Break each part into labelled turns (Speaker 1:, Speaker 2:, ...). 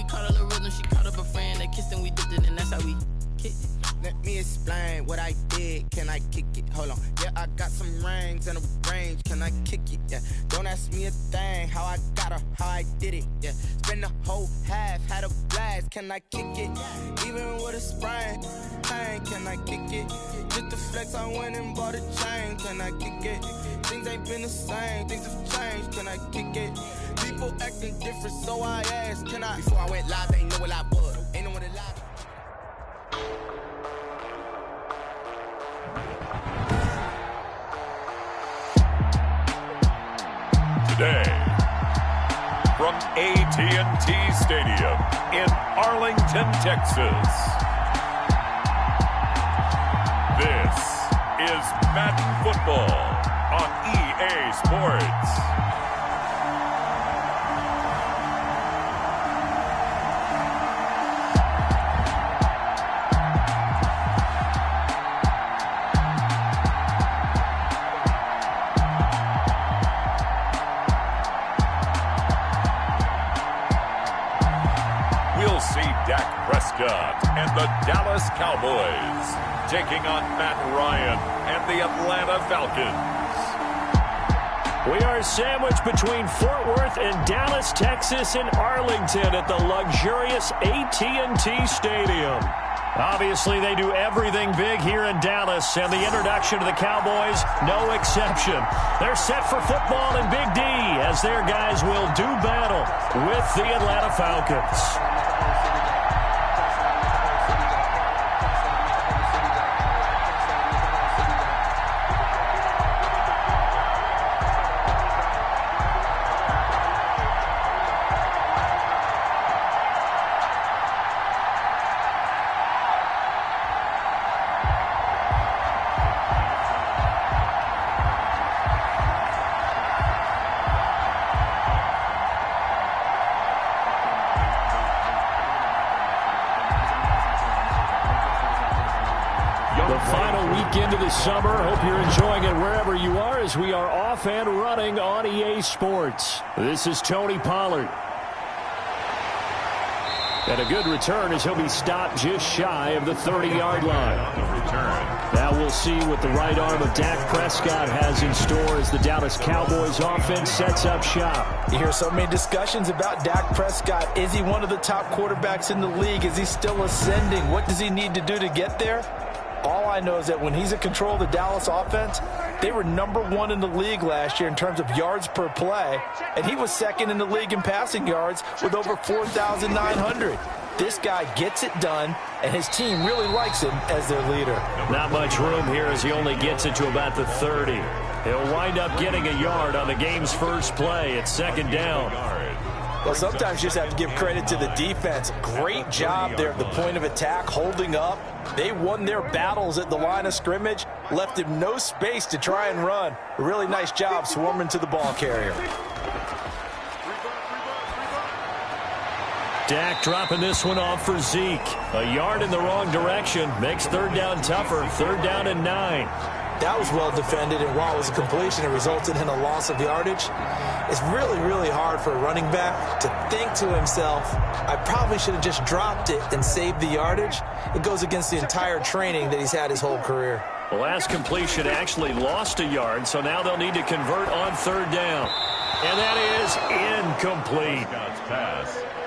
Speaker 1: caught a little rhythm, she caught up a friend. They kissed and we dipped it, and that's how we kicked it.
Speaker 2: Let me explain what I did. Can I kick it? Hold on. Yeah, I got some rings and a range. Can I kick it? Yeah. Don't ask me a thing. How I got her, how I did it. Yeah. Spend the whole half, had a blast. Can I kick it? Even with a sprain, can I kick it? Just the flex, I went and bought a chain. Can I kick it? Things ain't been the same. Things have changed. Can I kick it? People acting different, so I asked. Can I? Before I went live, they ain't know what I was. Ain't know what it live.
Speaker 3: Today, from AT&T Stadium in Arlington, Texas, this is Madden Football on EA Sports. Dak Prescott and the Dallas Cowboys taking on Matt Ryan and the Atlanta Falcons.
Speaker 4: We are sandwiched between Fort Worth and Dallas, Texas, and Arlington at the luxurious AT&T Stadium. Obviously, they do everything big here in Dallas, and the introduction to the Cowboys, no exception. They're set for football in Big D as their guys will do battle with the Atlanta Falcons. Into the summer. Hope you're enjoying it wherever you are as we are off and running on EA Sports. This is Tony Pollard. And a good return as he'll be stopped just shy of the 30-yard line. Now we'll see what the right arm of Dak Prescott has in store as the Dallas Cowboys offense sets up shop.
Speaker 5: You hear so many discussions about Dak Prescott. Is he one of the top quarterbacks in the league? Is he still ascending? What does he need to do to get there? All I know is that when he's in control of the Dallas offense, they were #1 in the league last year in terms of yards per play, and he was second in the league in passing yards with over 4,900. This guy gets it done, and his team really likes him as their leader.
Speaker 4: Not much room here as he only gets it to about the 30. He'll wind up getting a yard on the game's first play. It's second down.
Speaker 5: Well, sometimes you just have to give credit to the defense. Great job there at the point of attack, holding up. They won their battles at the line of scrimmage, left him no space to try and run. A really nice job swarming to the ball carrier.
Speaker 4: Dak dropping this one off for Zeke. A yard in the wrong direction makes third down tougher. Third down and 9.
Speaker 5: That was well defended, and while it was a completion, it resulted in a loss of yardage. It's really, really hard for a running back to think to himself, I probably should have just dropped it and saved the yardage. It goes against the entire training that he's had his whole career.
Speaker 4: The last completion actually lost a yard, so now they'll need to convert on third down. And that is incomplete.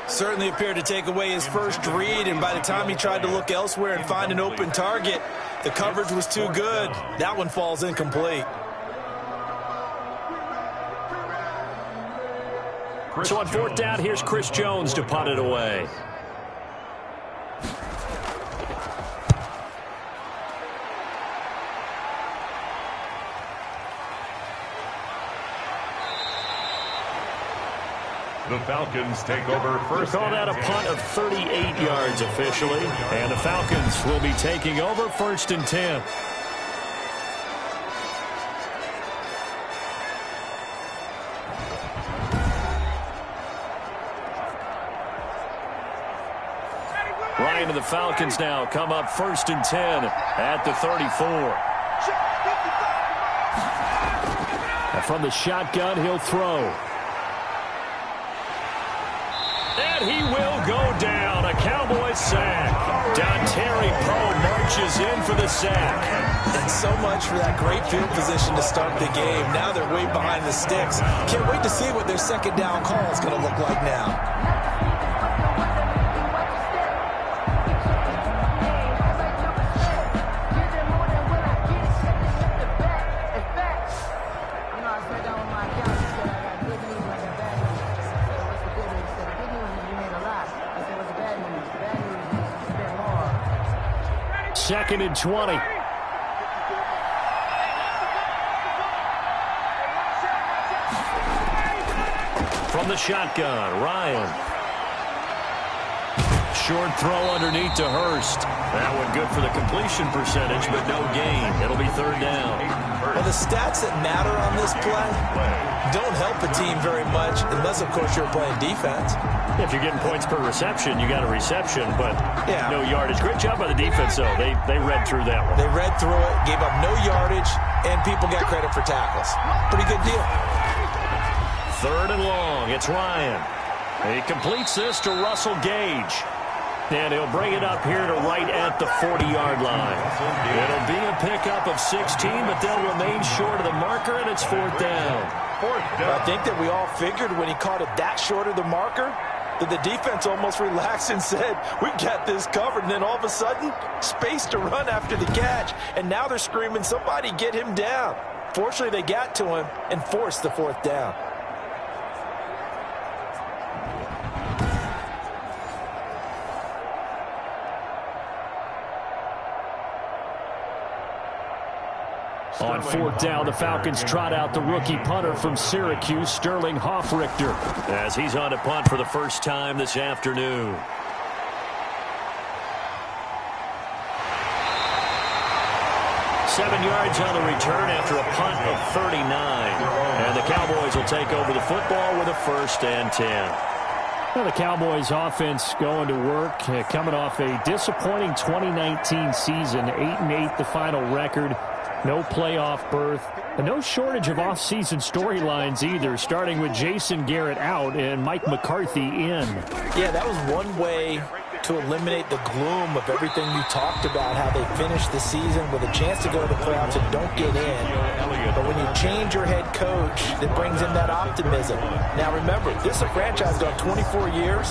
Speaker 5: Certainly appeared to take away his first read, and by the time he tried to look elsewhere and find an open target, the coverage was too good. That one falls incomplete.
Speaker 4: So on fourth down, here's Chris Jones to punt it away.
Speaker 3: The Falcons take over first.
Speaker 4: We call that a punt of 38 yards officially. And the Falcons will be taking over first and 10. Ryan and the Falcons now come up first and 10 at the 34. And from the shotgun, he'll throw. And he will go down. A Cowboys sack. Terry Poe marches in for the sack.
Speaker 5: And so much for that great field position to start the game. Now they're way behind the sticks. Can't wait to see what their second down call is going to look like now.
Speaker 4: Second and 20. From the shotgun, Ryan. Short throw underneath to Hurst. That one good for the completion percentage, but no gain. It'll be third down.
Speaker 5: Well, the stats that matter on this play don't help a team very much unless, of course, you're playing defense.
Speaker 4: If you're getting points per reception, you got a reception, but no yardage. Great job by the defense, though. They read through that one.
Speaker 5: They read through it, gave up no yardage, and people got credit for tackles. Pretty good deal.
Speaker 4: Third and long. It's Ryan. He completes this to Russell Gage. And he'll bring it up here to right at the 40-yard line. It'll be a pickup of 16, but they'll remain short of the marker, and it's fourth down.
Speaker 5: I think that we all figured when he caught it that short of the marker that the defense almost relaxed and said, we got this covered. And then all of a sudden, space to run after the catch. And now they're screaming, somebody get him down. Fortunately, they got to him and forced the fourth down.
Speaker 4: On fourth down, the Falcons trot out the rookie punter from Syracuse, Sterling Hoffrichter, as he's on to punt for the first time this afternoon. Seven yards on the return after a punt of 39. And the Cowboys will take over the football with a 1st and 10. Well, the Cowboys offense going to work, coming off a disappointing 2019 season, 8-8 the final record. No playoff berth, and no shortage of offseason storylines either, starting with Jason Garrett out and Mike McCarthy in.
Speaker 5: Yeah, that was one way to eliminate the gloom of everything you talked about, how they finished the season with a chance to go to the playoffs and don't get in. But when you change your head coach, that brings in that optimism. Now remember, this is a franchise gone 24 years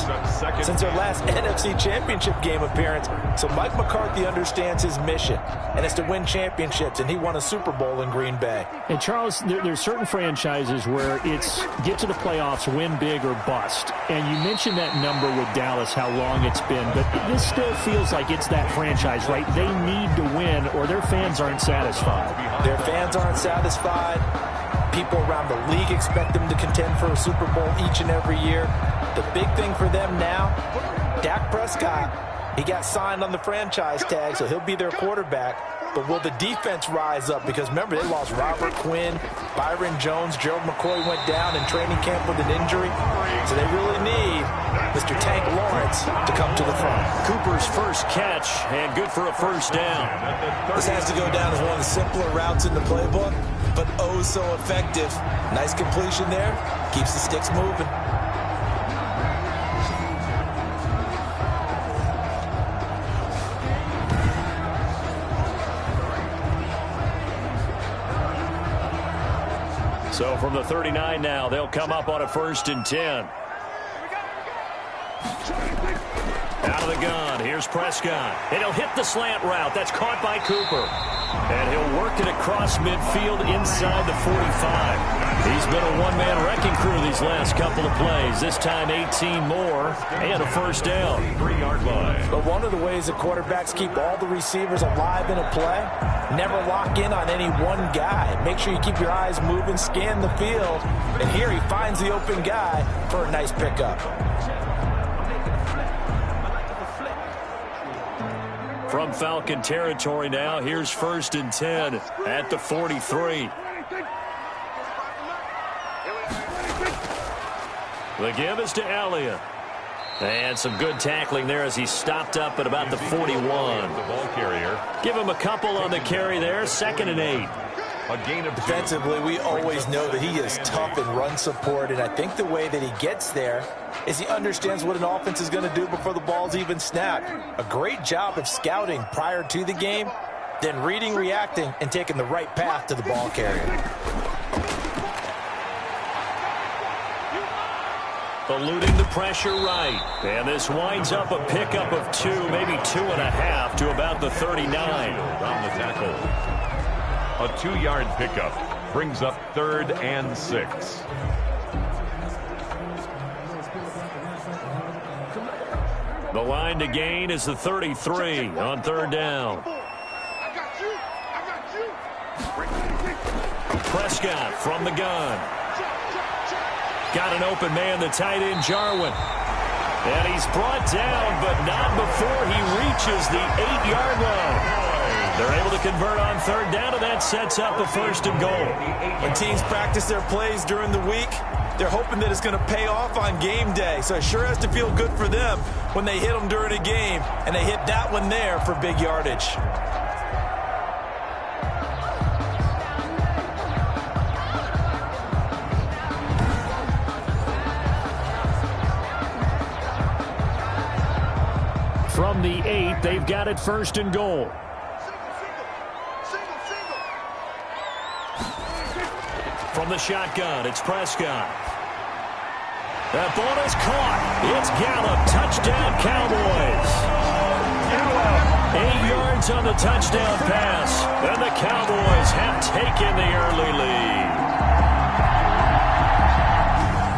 Speaker 5: since their last NFC Championship game appearance. So Mike McCarthy understands his mission, and it's to win championships, and he won a Super Bowl in Green Bay.
Speaker 4: And Charles, there's certain franchises where it's get to the playoffs, win big or bust. And you mentioned that number with Dallas, how long it's been. But this still feels like it's that franchise, right? They need to win or their fans aren't satisfied.
Speaker 5: Their fans aren't satisfied. People around the league expect them to contend for a Super Bowl each and every year. The big thing for them now, Dak Prescott, he got signed on the franchise tag, so he'll be their quarterback. But will the defense rise up? Because remember, they lost Robert Quinn, Byron Jones, Gerald McCoy went down in training camp with an injury. So they really need Mr. Tank Lawrence to come to the front.
Speaker 4: Cooper's first catch, and good for a first down.
Speaker 5: This has to go down as one of the simpler routes in the playbook, but oh so effective. Nice completion there. Keeps the sticks moving.
Speaker 4: So from the 39 now, they'll come up on a 1st and 10. Out of the gun, here's Prescott. And he'll hit the slant route. That's caught by Cooper. And he'll work it across midfield inside the 45. He's been a one-man wrecking crew these last couple of plays. This time 18 more and a 1st down. 3-yard line.
Speaker 5: But one of the ways that quarterbacks keep all the receivers alive in a play, never lock in on any one guy. Make sure you keep your eyes moving, scan the field. And here he finds the open guy for a nice pickup.
Speaker 4: From Falcon territory now, here's 1st and 10 at the 43. The give is to Elliott. And some good tackling there as he stopped up at about the 41.
Speaker 3: The ball carrier.
Speaker 4: Give him a couple on the carry there, 2nd and 8.
Speaker 3: A gain of 2.
Speaker 5: Defensively, we always know that he is tough in run support, and I think the way that he gets there is he understands what an offense is going to do before the ball's even snapped. A great job of scouting prior to the game, then reading, reacting, and taking the right path to the ball carrier.
Speaker 4: Eluding the pressure right. And this winds up a pickup of 2, maybe 2.5 to about the 39.
Speaker 3: On the tackle. A 2-yard pickup brings up 3rd and 6.
Speaker 4: The line to gain is the 33 on 3rd down. Prescott from the gun. Got an open man, the tight end, Jarwin. And he's brought down, but not before he reaches the 8-yard line. They're able to convert on 3rd down, and that sets up a 1st and goal.
Speaker 5: When teams practice their plays during the week, they're hoping that it's going to pay off on game day. So it sure has to feel good for them when they hit them during a game, and they hit that one there for big yardage.
Speaker 4: From the 8, they've got it 1st and goal. From the shotgun, it's Prescott. That ball is caught. It's Gallup. Touchdown, Cowboys. 8 yards on the touchdown pass. And the Cowboys have taken the early lead.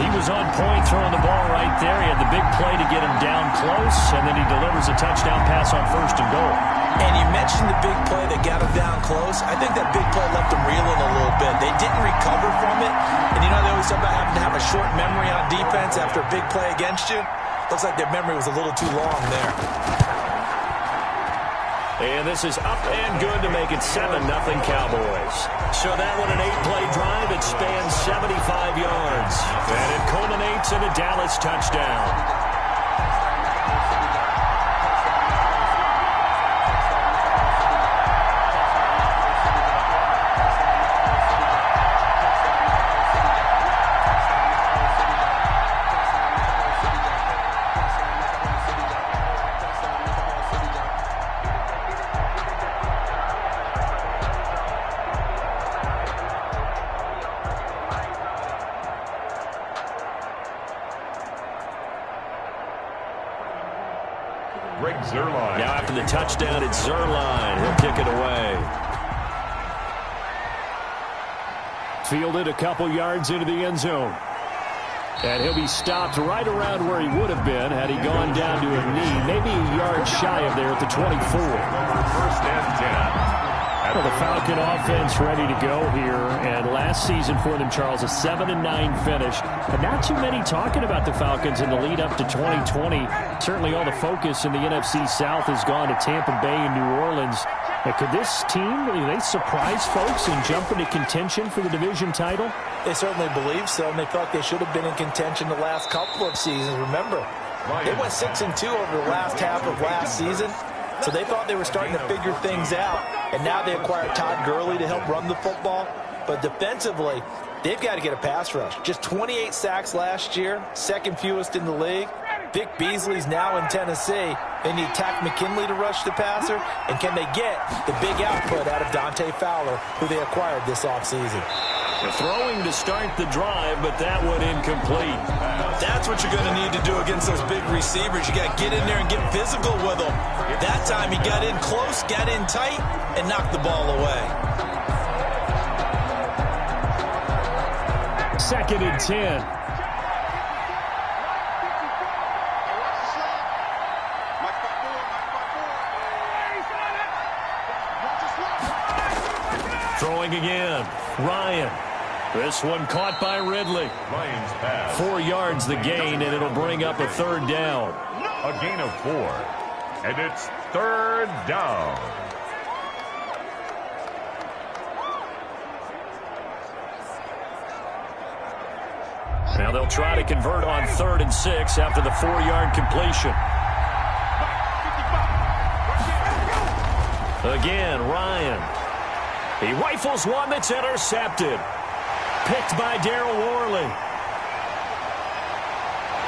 Speaker 4: He was on point throwing the ball right there. He had the big play to get him down close, and then he delivers a touchdown pass on 1st and goal.
Speaker 5: And you mentioned the big play that got him down close. I think that big play left him reeling a little bit. They didn't recover from it. And you know they always talk about having to have a short memory on defense after a big play against you. Looks like their memory was a little too long there.
Speaker 4: And this is up and good to make it 7-0 Cowboys. So that one an 8-play drive. It spans 75 yards. And it culminates in a Dallas touchdown. Now after the touchdown, it's Zerline. He'll kick it away. Fielded a couple yards into the end zone. And he'll be stopped right around where he would have been had he gone down to a knee, maybe a yard shy of there at the 24.
Speaker 3: 1st and 10.
Speaker 4: Well, the Falcon offense ready to go here, and last season for them, Charles, a 7-9 finish. But not too many talking about the Falcons in the lead up to 2020. Certainly all the focus in the NFC South has gone to Tampa Bay and New Orleans. Now, could this team, they surprise folks and jump into contention for the division title?
Speaker 5: They certainly believe so, and they felt they should have been in contention the last couple of seasons. Remember, they went 6-2 over the last half of last season. So they thought they were starting to figure things out, and now they acquired Todd Gurley to help run the football. But defensively, they've got to get a pass rush. Just 28 sacks last year, 2nd fewest in the league. Vic Beasley's now in Tennessee. They need Tack McKinley to rush the passer, and can they get the big output out of Dante Fowler, who they acquired this offseason?
Speaker 4: The throwing to start the drive, but that one incomplete.
Speaker 5: That's what you're going to need to do against those big receivers. You got to get in there and get physical with them. That time he got in close, got in tight, and knocked the ball away.
Speaker 4: 2nd and 10. Throwing again. Ryan. This one caught by Ridley.
Speaker 3: Ryan's pass.
Speaker 4: 4 yards the gain, and it'll bring up a 3rd down.
Speaker 3: A gain of 4. And it's 3rd down.
Speaker 4: Now they'll try to convert on 3rd and 6 after the 4-yard completion. Again, Ryan. He rifles one that's intercepted. Picked by Darryl Worley.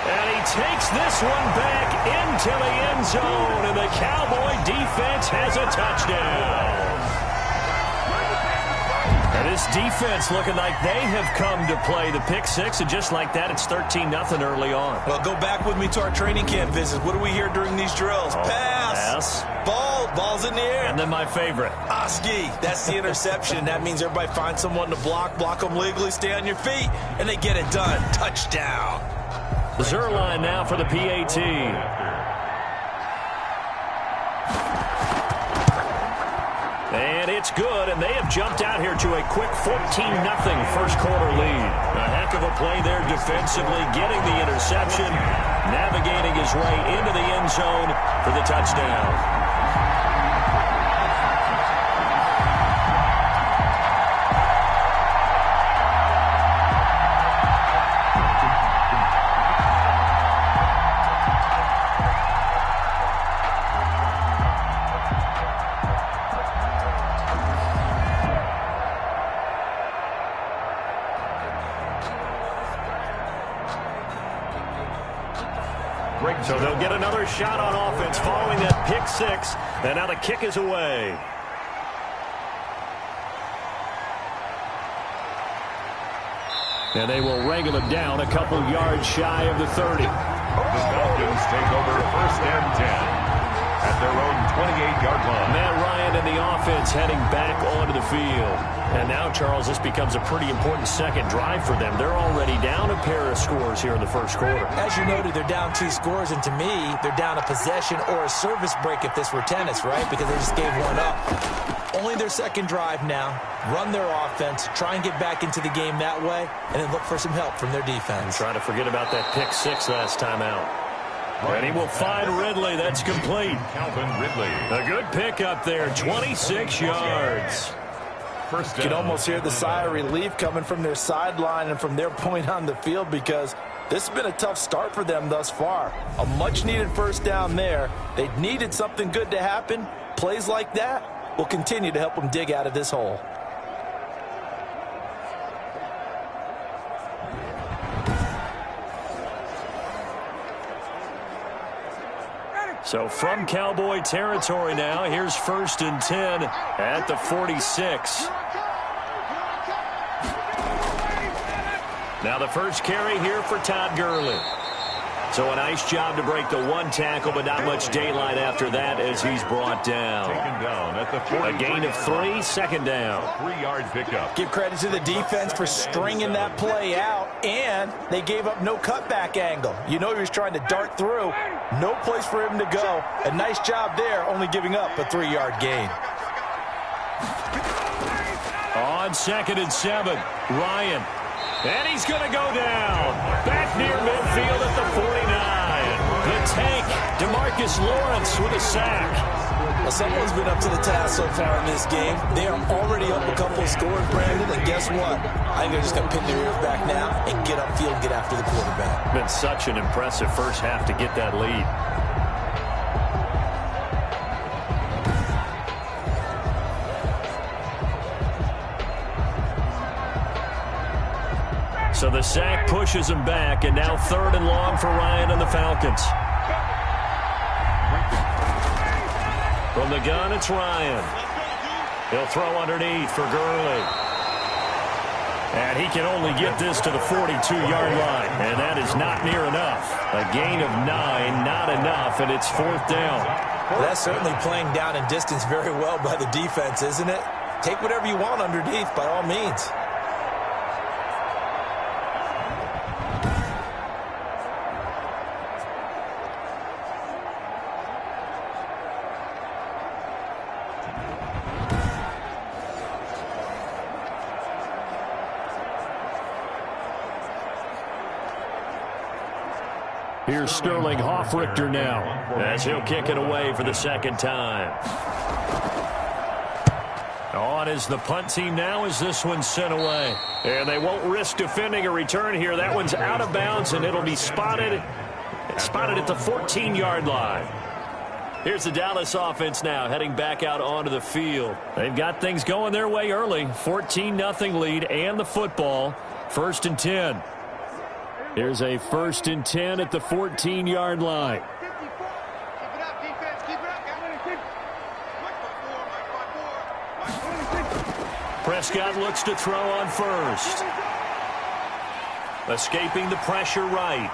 Speaker 4: And he takes this one back into the end zone, and the Cowboy defense has a touchdown. And this defense looking like they have come to play the pick six, and just like that, it's 13-0 early on.
Speaker 5: Well, go back with me to our training camp visits. What do we hear during these drills? Pass. Ball's in the air.
Speaker 4: And then my favorite.
Speaker 5: Oski. That's the interception. That means everybody finds someone to block them legally, stay on your feet, and they get it done. Touchdown.
Speaker 4: Zerline now for the PAT. And it's good, and they have jumped out here to a quick 14-0 first quarter lead. A heck of a play there defensively, getting the interception, navigating his way into the end zone for the touchdown. So they'll get another shot on offense following that pick six. And now the kick is away. And they will wrangle it down a couple yards shy of the 30.
Speaker 3: The Falcons take over first and 10 at their own 28-yard line.
Speaker 4: Matt Ryan and the offense heading back onto the field. And now, Charles, this becomes a pretty important second drive for them. They're already down a pair of scores here in the first quarter.
Speaker 5: As you noted, they're down 2 scores, and to me, they're down a possession or a service break if this were tennis, right? Because they just gave one up. Only their second drive now. Run their offense, try and get back into the game that way, and then look for some help from their defense.
Speaker 4: Try to forget about that pick six last time out. And he will find Ridley. That's complete.
Speaker 3: Calvin Ridley.
Speaker 4: A good pick up there, 26 yards.
Speaker 5: You can almost hear the sigh of relief coming from their sideline and from their point on the field, because this has been a tough start for them thus far. A much-needed first down there. They needed something good to happen. Plays like that will continue to help them dig out of this hole.
Speaker 4: So from Cowboy territory now, here's first and 10 at the 46. Now the first carry here for Todd Gurley. So a nice job to break the one tackle, but not much daylight after that as he's brought down.
Speaker 3: Taken down at the 40.
Speaker 4: A gain of 3, second down.
Speaker 3: 3-yard pickup.
Speaker 5: Give credit to the defense for stringing that play out, and they gave up no cutback angle. You know he was trying to dart through. No place for him to go. A nice job there, only giving up a 3-yard gain.
Speaker 4: On second and 7, Ryan. And he's going to go down. Back near midfield at the 49. The tank, DeMarcus Lawrence with a sack.
Speaker 5: Well, someone's been up to the task so far in this game. They are already up a couple of scores, Brandon, and guess what? I think they're just going to pin their ears back now and get upfield and get after the quarterback.
Speaker 4: Been such an impressive first half to get that lead. So the sack pushes him back, and now 3rd and long for Ryan and the Falcons. From the gun, it's Ryan. He'll throw underneath for Gurley. And he can only get this to the 42-yard line, and that is not near enough. A gain of 9, not enough, and it's 4th down.
Speaker 5: Well, that's certainly playing down in distance very well by the defense, isn't it? Take whatever you want underneath, by all means.
Speaker 4: Here's Sterling Hoffrichter now as he'll kick it away for the second time. On is the punt team now as this one's sent away. And they won't risk defending a return here. That one's out of bounds, and it'll be spotted at the 14-yard line. Here's the Dallas offense now heading back out onto the field. They've got things going their way early. 14-0 lead and the football. 1st and 10. Here's a 1st and 10 at the 14-yard line. Prescott looks to throw on first. Escaping the pressure right.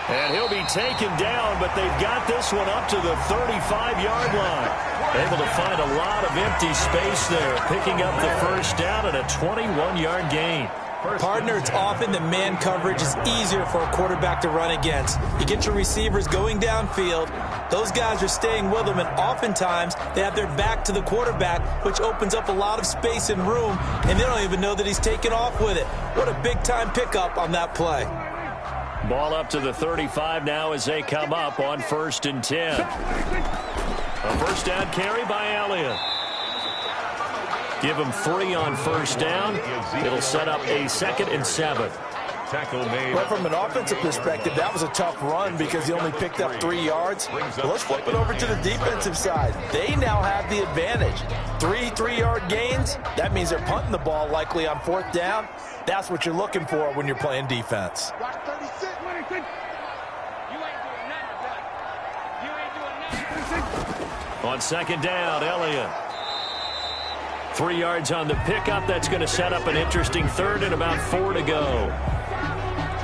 Speaker 4: And he'll be taken down, but they've got this one up to the 35-yard line. Able to find a lot of empty space there, picking up the first down and a 21-yard gain.
Speaker 5: Partner, it's often the man coverage is easier for a quarterback to run against. You get your receivers going downfield. Those guys are staying with them, and oftentimes they have their back to the quarterback, which opens up a lot of space and room, and they don't even know that he's taken off with it. What a big-time pickup on that play.
Speaker 4: Ball up to the 35 now as they come up on 1st and 10. A first down carry by Elliott. Give him 3 on first down. It'll set up a 2nd and 7.
Speaker 3: Tackle made.
Speaker 5: But from an offensive perspective, that was a tough run because he only picked up 3 yards. But let's flip it over to the defensive side. They now have the advantage. 3 3-yard gains. That means they're punting the ball likely on 4th down. That's what you're looking for when you're playing defense.
Speaker 4: On 2nd down, Elliott. 3 yards on the pickup. That's going to set up an interesting 3rd and about 4 to go.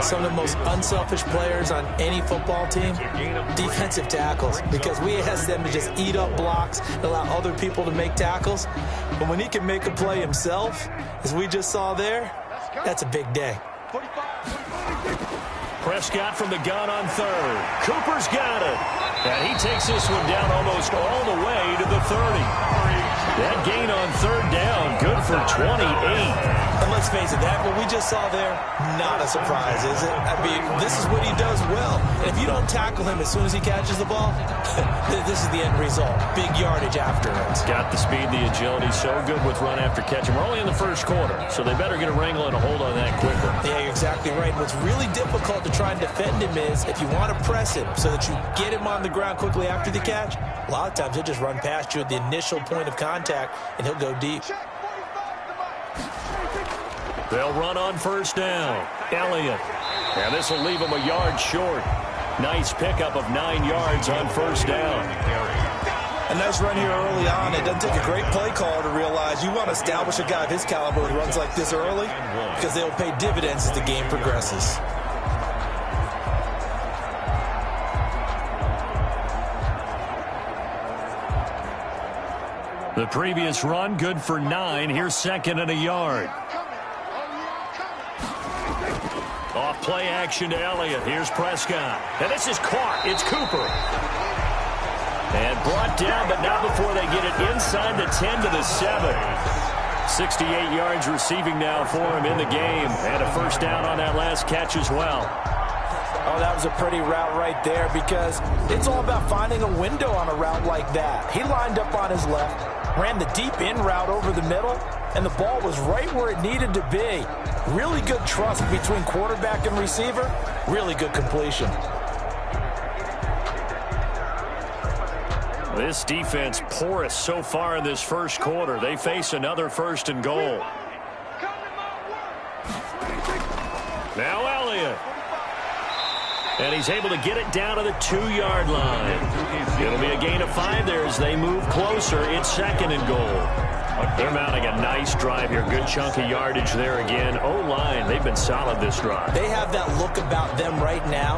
Speaker 5: Some of the most unselfish players on any football team, defensive tackles, because we ask them to just eat up blocks and allow other people to make tackles. But when he can make a play himself, as we just saw there, that's a big day.
Speaker 4: Prescott from the gun on 3rd. Cooper's got it. And he takes this one down almost all the way to the 30. That gain on 3rd down, good for 28.
Speaker 5: And let's face it, that what we just saw there, not a surprise, is it? I mean, this is what he does well. And if you don't tackle him as soon as he catches the ball, this is the end result. Big yardage after it.
Speaker 4: Got the speed, the agility, so good with run after catch. And we're only in the 1st quarter, so they better get a wrangle and a hold on that quickly.
Speaker 5: Yeah, you're exactly right. What's really difficult to try and defend him is if you want to press him so that you get him on the ground quickly after the catch, a lot of times he'll just run past you at the initial point of contact, and he'll go deep.
Speaker 4: They'll run on 1st down. Elliott. And this will leave him a yard short. Nice pickup of 9 yards on 1st down.
Speaker 5: A nice run here early on. It doesn't take a great play caller to realize you want to establish a guy of his caliber who runs like this early because they'll pay dividends as the game progresses.
Speaker 4: The previous run, good for 9. Here's 2nd and a yard. Off play action to Elliott. Here's Prescott. And this is caught. It's Cooper. And brought down, but not before they get it inside the 10 to the 7. 68 yards receiving now for him in the game. And a first down on that last catch as well.
Speaker 5: Oh, that was a pretty route right there because it's all about finding a window on a route like that. He lined up on his left, ran the deep in route over the middle, and the ball was right where it needed to be. Really good trust between quarterback and receiver. Really good completion.
Speaker 4: This defense porous so far in this 1st quarter. They face another 1st and goal. Now Elliott. And he's able to get it down to the 2-yard line. It'll be a gain of 5 there as they move closer. It's 2nd and goal. They're mounting a nice drive here. Good chunk of yardage there again. O-line, they've been solid this drive.
Speaker 5: They have that look about them right now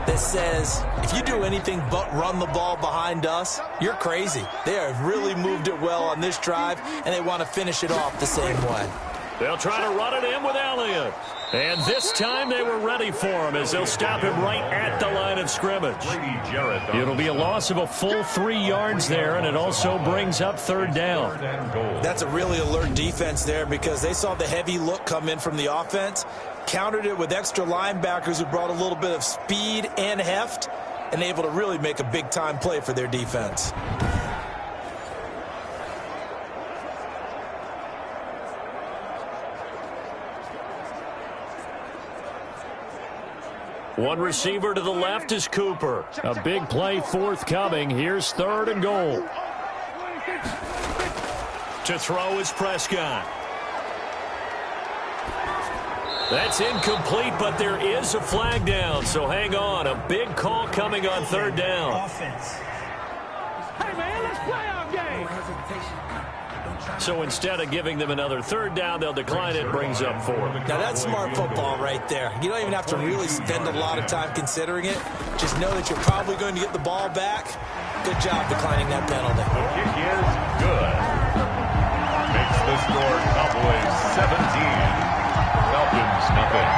Speaker 5: that says, if you do anything but run the ball behind us, you're crazy. They have really moved it well on this drive, and they want to finish it off the same way.
Speaker 4: They'll try to run it in with Elliott. And this time they were ready for him as they'll stop him right at the line of scrimmage. It'll be a loss of a full 3 yards there, and it also brings up 3rd down.
Speaker 5: That's a really alert defense there because they saw the heavy look come in from the offense, countered it with extra linebackers who brought a little bit of speed and heft, and able to really make a big-time play for their defense.
Speaker 4: One receiver to the left is Cooper. A big play forthcoming. Here's 3rd and goal. To throw is Prescott. That's incomplete, but there is a flag down, so hang on. A big call coming on 3rd down.
Speaker 6: Offense.
Speaker 7: Hey, man, let's play our game.
Speaker 4: So instead of giving them another 3rd down, they'll decline it, brings up 4.
Speaker 5: Now, that's smart football right there. You don't even have to really spend a lot of time considering it. Just know that you're probably going to get the ball back. Good job declining that penalty.
Speaker 3: The kick is good. Makes the score Cowboys 17. Falcons nothing.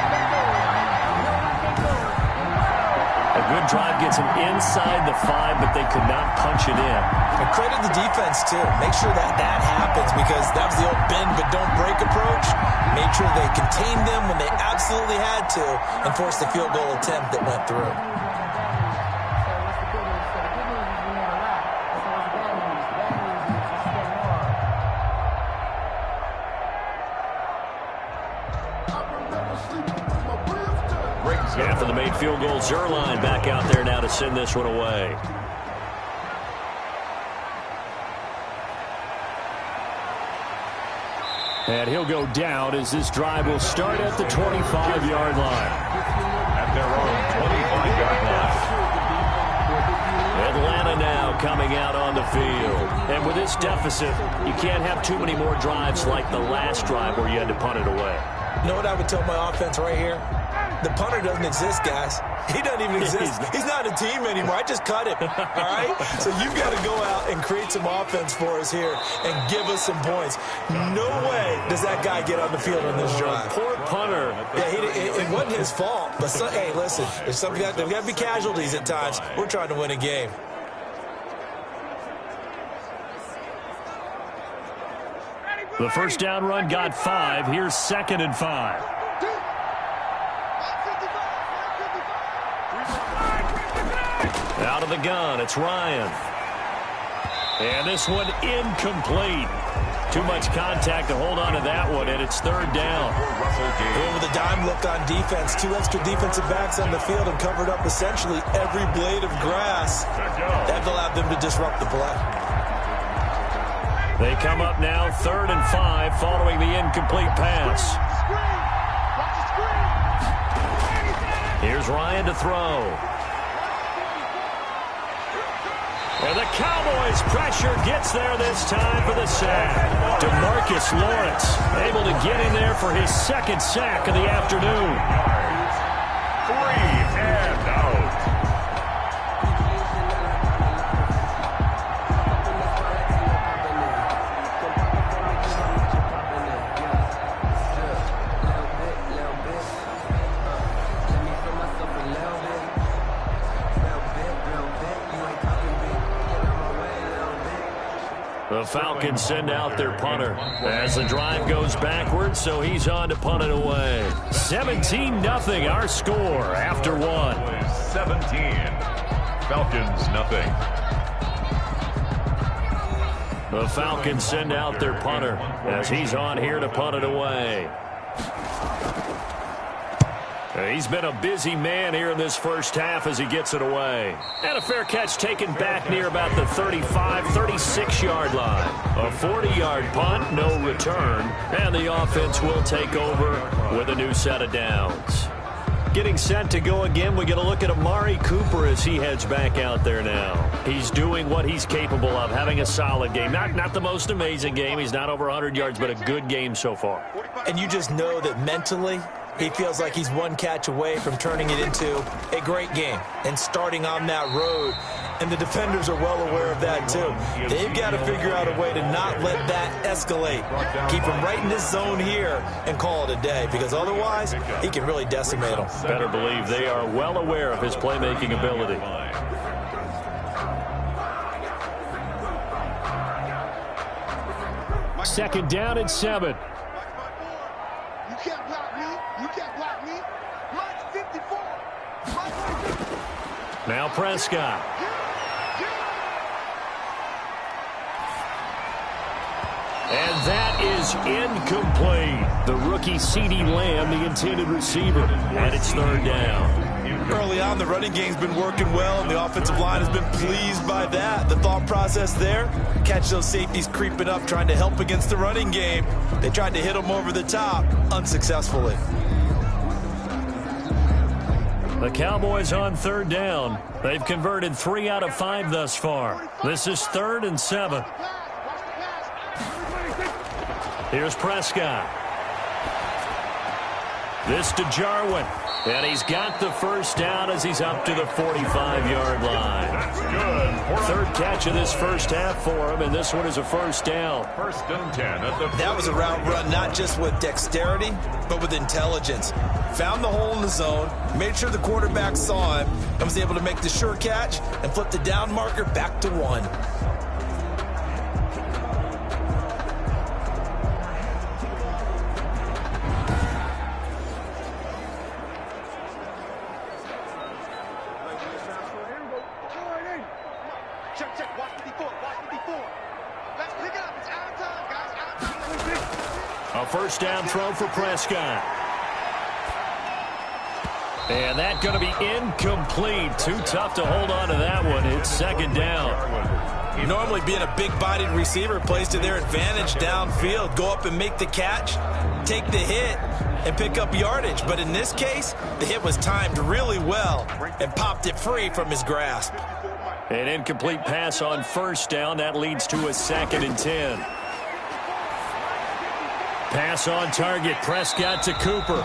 Speaker 4: A good drive gets them inside the 5, but they could not punch it in.
Speaker 5: And credit the defense, too. Make sure that happens, because that was the old bend but don't break approach. Made sure they contained them when they absolutely had to and forced the field goal attempt that went through.
Speaker 4: After the made field goal, Zerline back out there now to send this one away. And he'll go down as this drive will start at the 25-yard line.
Speaker 3: At their own 25-yard line.
Speaker 4: Atlanta now coming out on the field. And with this deficit, you can't have too many more drives like the last drive where you had to punt it away.
Speaker 5: You know what I would tell my offense right here? The punter doesn't exist, guys. He doesn't even exist. He's not a team anymore. I just cut him, all right? So you've got to go out and create some offense for us here and give us some points. No way does that guy get on the field on this drive.
Speaker 4: Poor punter.
Speaker 5: Yeah, it wasn't his fault. But, hey, listen, there's got to be casualties at times. We're trying to win a game.
Speaker 4: The first down run got 5. Here's 2nd and 5. Out of the gun, it's Ryan. And this one incomplete. Too much contact to hold on to that one, and it's 3rd down.
Speaker 5: With a dime look on defense, 2 extra defensive backs on the field and covered up essentially every blade of grass. That allowed them to disrupt the play.
Speaker 4: They come up now 3rd and 5 following the incomplete pass. Here's Ryan to throw. And the Cowboys pressure gets there this time for the sack. DeMarcus Lawrence able to get in there for his 2nd sack of the afternoon.
Speaker 3: 3 and out.
Speaker 4: The Falcons send out their punter as the drive goes backwards, so he's on to punt it away. 17-0 our score after 1.
Speaker 3: 17. Falcons nothing.
Speaker 4: The Falcons send out their punter as he's on here to punt it away. He's been a busy man here in this first half as he gets it away. And a fair catch taken back near about the 35, 36-yard line. A 40-yard punt, no return, and the offense will take over with a new set of downs. Getting set to go again, we get a look at Amari Cooper as he heads back out there now. He's doing what he's capable of, having a solid game. Not the most amazing game. He's not over 100 yards, but a good game so far.
Speaker 5: And you just know that mentally, he feels like he's one catch away from turning it into a great game and starting on that road. And the defenders are well aware of that, too. They've got to figure out a way to not let that escalate. Keep him right in this zone here and call it a day, because otherwise he can really decimate them.
Speaker 4: Better believe they are well aware of his playmaking ability. Second down and 7.
Speaker 7: You can't block me. You can't block me. Block 54. Block 54.
Speaker 4: Now Prescott. And that is incomplete. The rookie CeeDee Lamb, the intended receiver. And it's 3rd down.
Speaker 5: Early on, the running game's been working well, and the offensive line has been pleased by that. The thought process there, catch those safeties creeping up, trying to help against the running game. They tried to hit them over the top, unsuccessfully.
Speaker 4: The Cowboys on third down. They've converted 3 out of 5 thus far. This is 3rd and 7. Here's Prescott. This to Jarwin. And he's got the first down as he's up to the 45-yard line.
Speaker 3: That's good.
Speaker 4: 3rd catch of this first half for him, and this one is a first down.
Speaker 3: 1st and 10 at the
Speaker 5: That was a route run not just with dexterity, but with intelligence. Found the hole in the zone, made sure the quarterback saw him, and was able to make the sure catch and flip the down marker back to 1.
Speaker 7: Check. Watch 54. Let's pick it up. It's out of time, guys. Out of time.
Speaker 4: A first down throw for Prescott. And that's going to be incomplete. Too tough to hold on to that one. It's 2nd down.
Speaker 5: Normally being a big-bodied receiver plays to their advantage downfield. Go up and make the catch, take the hit, and pick up yardage. But in this case, the hit was timed really well and popped it free from his grasp.
Speaker 4: An incomplete pass on first down. That leads to a 2nd and 10. Pass on target. Prescott to Cooper.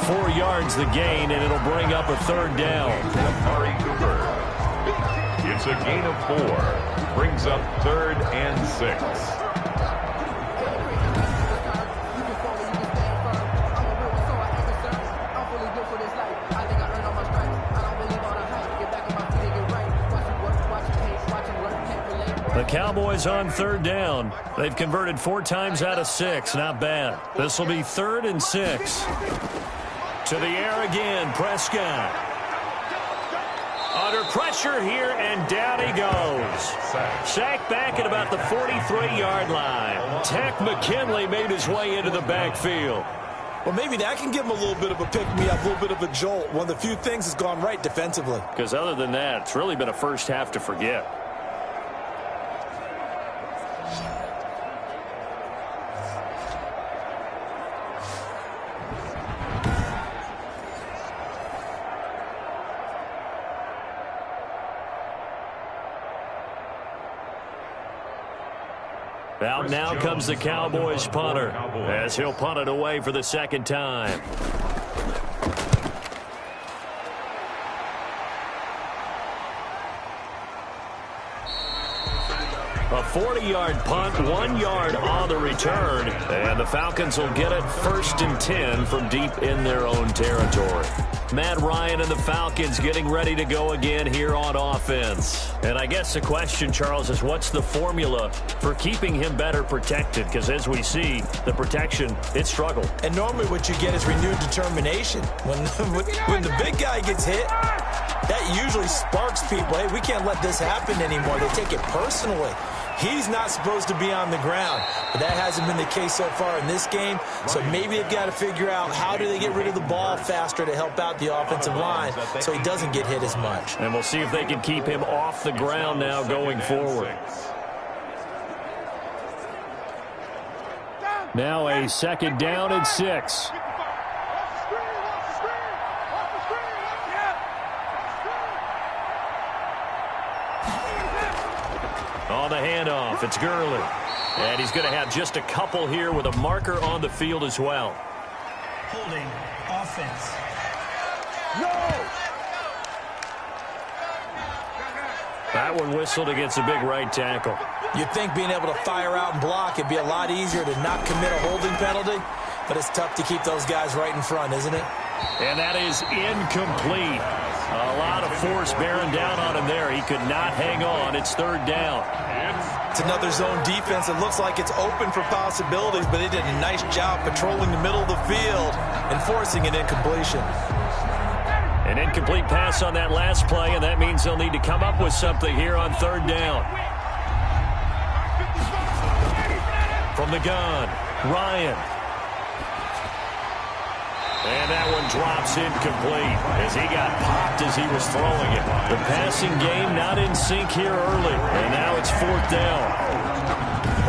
Speaker 4: 4 yards the gain, and it'll bring up a 3rd down.
Speaker 3: Amari Cooper. It's a gain of 4. Brings up 3rd and 6.
Speaker 4: The Cowboys on 3rd down. They've converted 4 times out of 6. Not bad. This will be 3rd and 6. To the air again, Prescott. Under pressure here, and down he goes. Sacked back at about the 43-yard line. Tack McKinley made his way into the backfield.
Speaker 5: Well, maybe that can give him a little bit of a pick-me-up, a little bit of a jolt. One of the few things that's gone right defensively.
Speaker 4: Because other than that, it's really been a first half to forget. Out now comes the Cowboys punter as he'll punt it away for the 2nd time. A 40-yard punt, 1 yard on the return, and the Falcons will get it 1st and 10 from deep in their own territory. Matt Ryan and the Falcons getting ready to go again here on offense. And I guess the question, Charles, is what's the formula for keeping him better protected? Because as we see, the protection, it struggled.
Speaker 5: And normally what you get is renewed determination. When the big guy gets hit, that usually sparks people. Hey, we can't let this happen anymore. They take it personally. He's not supposed to be on the ground, but that hasn't been the case so far in this game. So maybe they've got to figure out how do they get rid of the ball faster to help out the offensive line so he doesn't get hit as much.
Speaker 4: And we'll see if they can keep him off the ground now going forward. Now a 2nd down and 6. On the handoff, it's Gurley. And he's going to have just a couple here with a marker on the field as well.
Speaker 6: Holding offense.
Speaker 4: That one whistled against a big right tackle.
Speaker 5: You'd think being able to fire out and block, it'd be a lot easier to not commit a holding penalty, but it's tough to keep those guys right in front, isn't it?
Speaker 4: And that is incomplete. A lot of force bearing down on him there. He could not hang on. It's 3rd down.
Speaker 5: It's another zone defense. It looks like it's open for possibilities, but they did a nice job patrolling the middle of the field and forcing an incompletion.
Speaker 4: An incomplete pass on that last play, and that means they'll need to come up with something here on 3rd down. From the gun, Ryan. And that one drops incomplete as he got popped as he was throwing it. The passing game not in sync here early, and now it's 4th down.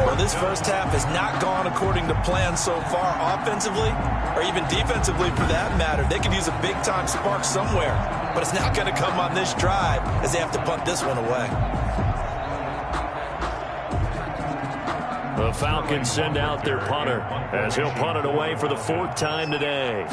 Speaker 5: Well, this first half has not gone according to plan so far offensively or even defensively for that matter. They could use a big-time spark somewhere, but it's not going to come on this drive as they have to punt this one away.
Speaker 4: The Falcons send out their punter as he'll punt it away for the 4th time today.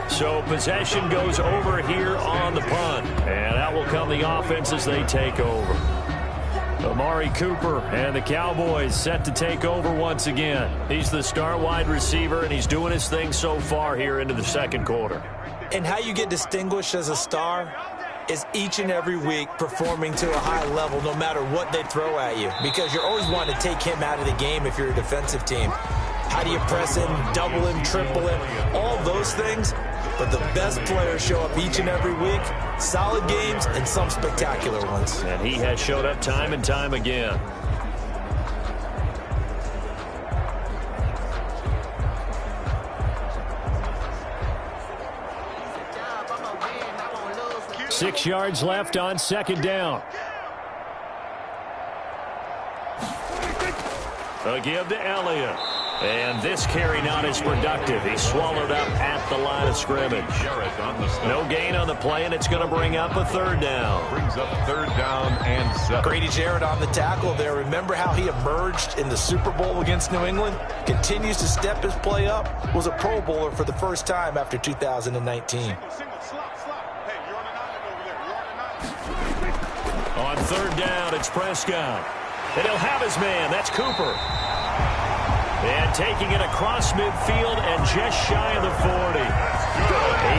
Speaker 4: So possession goes over here on the punt, and out will come the offense as they take over. Amari Cooper and the Cowboys set to take over once again. He's the star wide receiver, and he's doing his thing so far here into the 2nd quarter.
Speaker 5: And how you get distinguished as a star is each and every week performing to a high level no matter what they throw at you, because you're always wanting to take him out of the game if you're a defensive team. How do you press him, double him, triple him, all those things? But the best players show up each and every week, solid games and some spectacular ones.
Speaker 4: And he has showed up time and time again. Six yards left on 2nd down. A give to Elliott. And this carry not as productive. He's swallowed up at the line of scrimmage. No gain on the play, and it's going to bring up a 3rd down.
Speaker 3: Brings up 3rd down and 7.
Speaker 5: Grady Jarrett on the tackle there. Remember how he emerged in the Super Bowl against New England? Continues to step his play up. Was a Pro Bowler for the first time after 2019.
Speaker 4: On 3rd down, it's Prescott. And he'll have his man. That's Cooper. And taking it across midfield and just shy of the 40.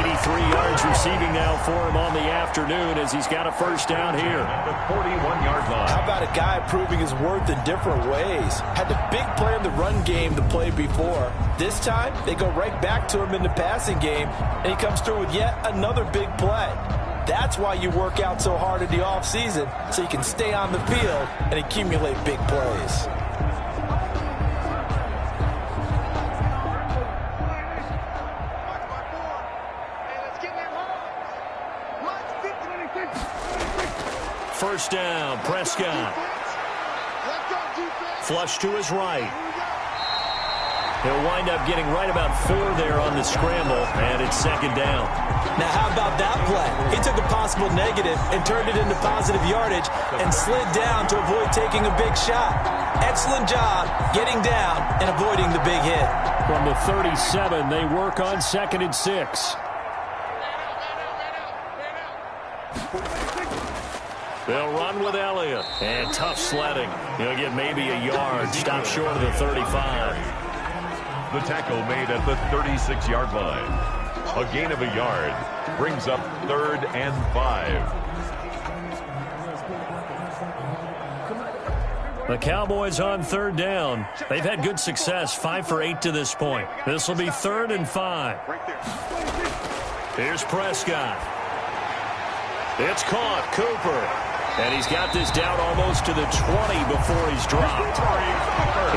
Speaker 4: 83 yards receiving now for him on the afternoon as he's got a 1st down here.
Speaker 3: The 41-yard line.
Speaker 5: How about a guy proving his worth in different ways? Had the big play in the run game the play before. This time, they go right back to him in the passing game, and he comes through with yet another big play. That's why you work out so hard in the offseason, so you can stay on the field and accumulate big plays.
Speaker 4: First down, Prescott. Flush to his right. He'll wind up getting right about 4 there on the scramble, and it's 2nd down.
Speaker 5: Now, how about that play? He took a possible negative and turned it into positive yardage and slid down to avoid taking a big shot. Excellent job getting down and avoiding the big hit.
Speaker 4: From the 37, they work on 2nd and 6. They'll run with Elliott. And tough sledding. He'll get maybe a yard. Stop short of the 35.
Speaker 3: The tackle made at the 36-yard line. A gain of a yard brings up 3rd and 5.
Speaker 4: The Cowboys on 3rd down. They've had good success, 5 for 8 to this point. This will be 3rd and 5. Here's Prescott. It's caught. Cooper. And he's got this down almost to the 20 before he's dropped.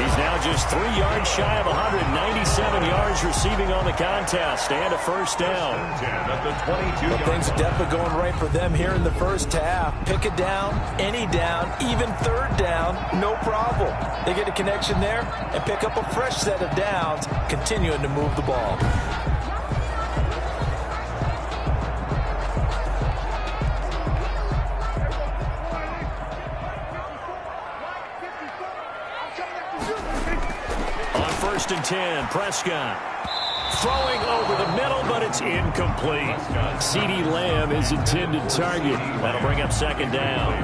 Speaker 4: He's now just 3 yards shy of 197 yards receiving on the contest and a 1st down.
Speaker 5: Well, things are definitely going right for them here in the first half. Pick a down, any down, even 3rd down, no problem. They get a connection there and pick up a fresh set of downs, continuing to move the ball.
Speaker 4: On 1st and 10, Prescott. Throwing over the middle, but it's incomplete. CeeDee Lamb is intended target. That'll bring up 2nd down.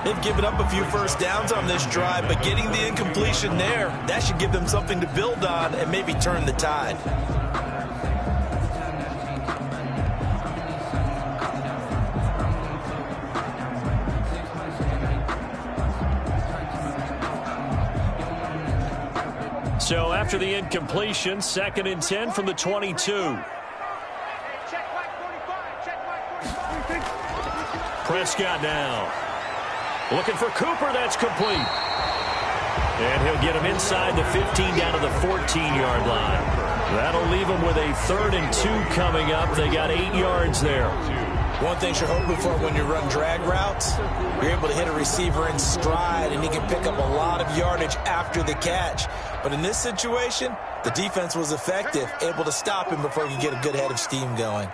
Speaker 5: They've given up a few first downs on this drive, but getting the incompletion there, that should give them something to build on and maybe turn the tide.
Speaker 4: So after the incompletion, 2nd and 10 from the 22. Prescott now. Looking for Cooper. That's complete. And he'll get him inside the 15 down to the 14-yard line. That'll leave him with a 3rd and 2 coming up. They got 8 yards there.
Speaker 5: One thing you're hoping for when you run drag routes, you're able to hit a receiver in stride, and he can pick up a lot of yardage after the catch. But in this situation, the defense was effective, able to stop him before he could get a good head of steam going.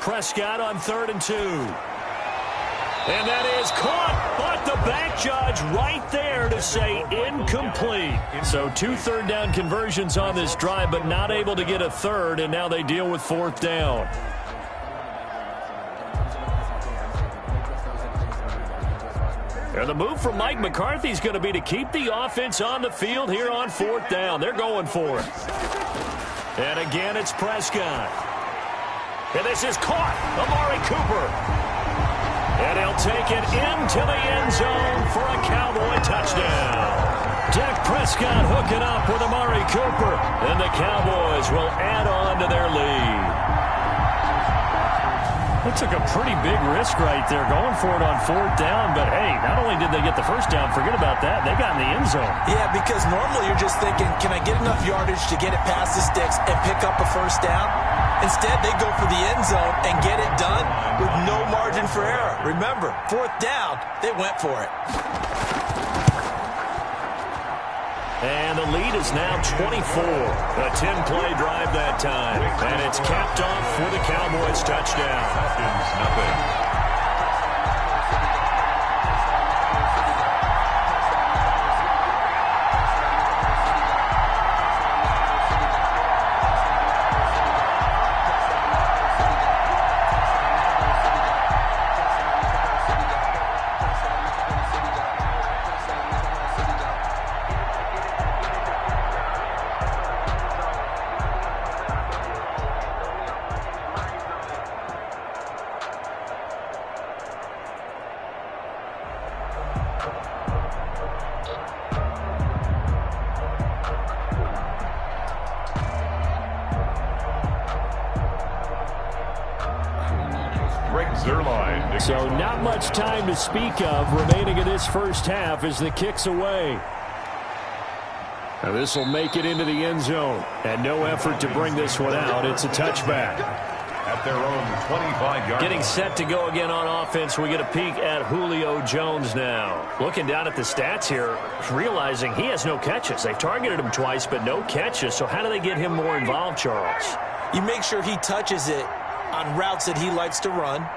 Speaker 4: Prescott on 3rd and 2. And that is caught, but the back judge right there to say incomplete. So 2 third down conversions on this drive, but not able to get a 3rd, and now they deal with 4th down. And the move from Mike McCarthy is going to be to keep the offense on the field here on 4th down. They're going for it. And again, it's Prescott. And this is caught. Amari Cooper. And he'll take it into the end zone for a Cowboy touchdown. Dak Prescott hooking up with Amari Cooper. And the Cowboys will add on to their lead. They took a pretty big risk right there going for it on 4th down. But, hey, not only did they get the first down, forget about that, they got in the end zone.
Speaker 5: Yeah, because normally you're just thinking, can I get enough yardage to get it past the sticks and pick up a first down? Instead, they go for the end zone and get it done with no margin for error. Remember, 4th down, they went for it.
Speaker 4: And the lead is now 24. A 10-play drive that time. And it's capped off for the Cowboys touchdown.
Speaker 3: Falcons, nothing.
Speaker 4: So not much time to speak of remaining in this first half as the kick's away. Now this will make it into the end zone. And no effort to bring this one out. It's a touchback.
Speaker 3: At their own 25-yard
Speaker 4: Getting
Speaker 3: line.
Speaker 4: set to go again on offense. We get a peek at Julio Jones now. Looking down at the stats here, realizing he has no catches. They've targeted him twice, but no catches. So how do they get him more involved, Charles?
Speaker 5: You make sure he touches it on routes that he likes to run.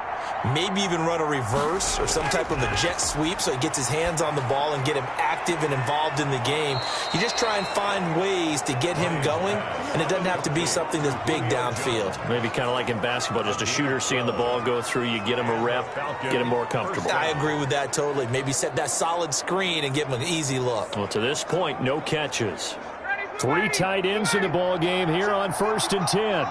Speaker 5: Maybe even run a reverse or some type of a jet sweep so he gets his hands on the ball and get him active and involved in the game. You just try and find ways to get him going, and it doesn't have to be something that's big downfield.
Speaker 4: Maybe kind of like in basketball, just a shooter seeing the ball go through, you get him a rep, get him more comfortable.
Speaker 5: I agree with that totally. Maybe set that solid screen and give him an easy look.
Speaker 4: Well, to this point, no catches. 3 tight ends in the ball game here on 1st and 10.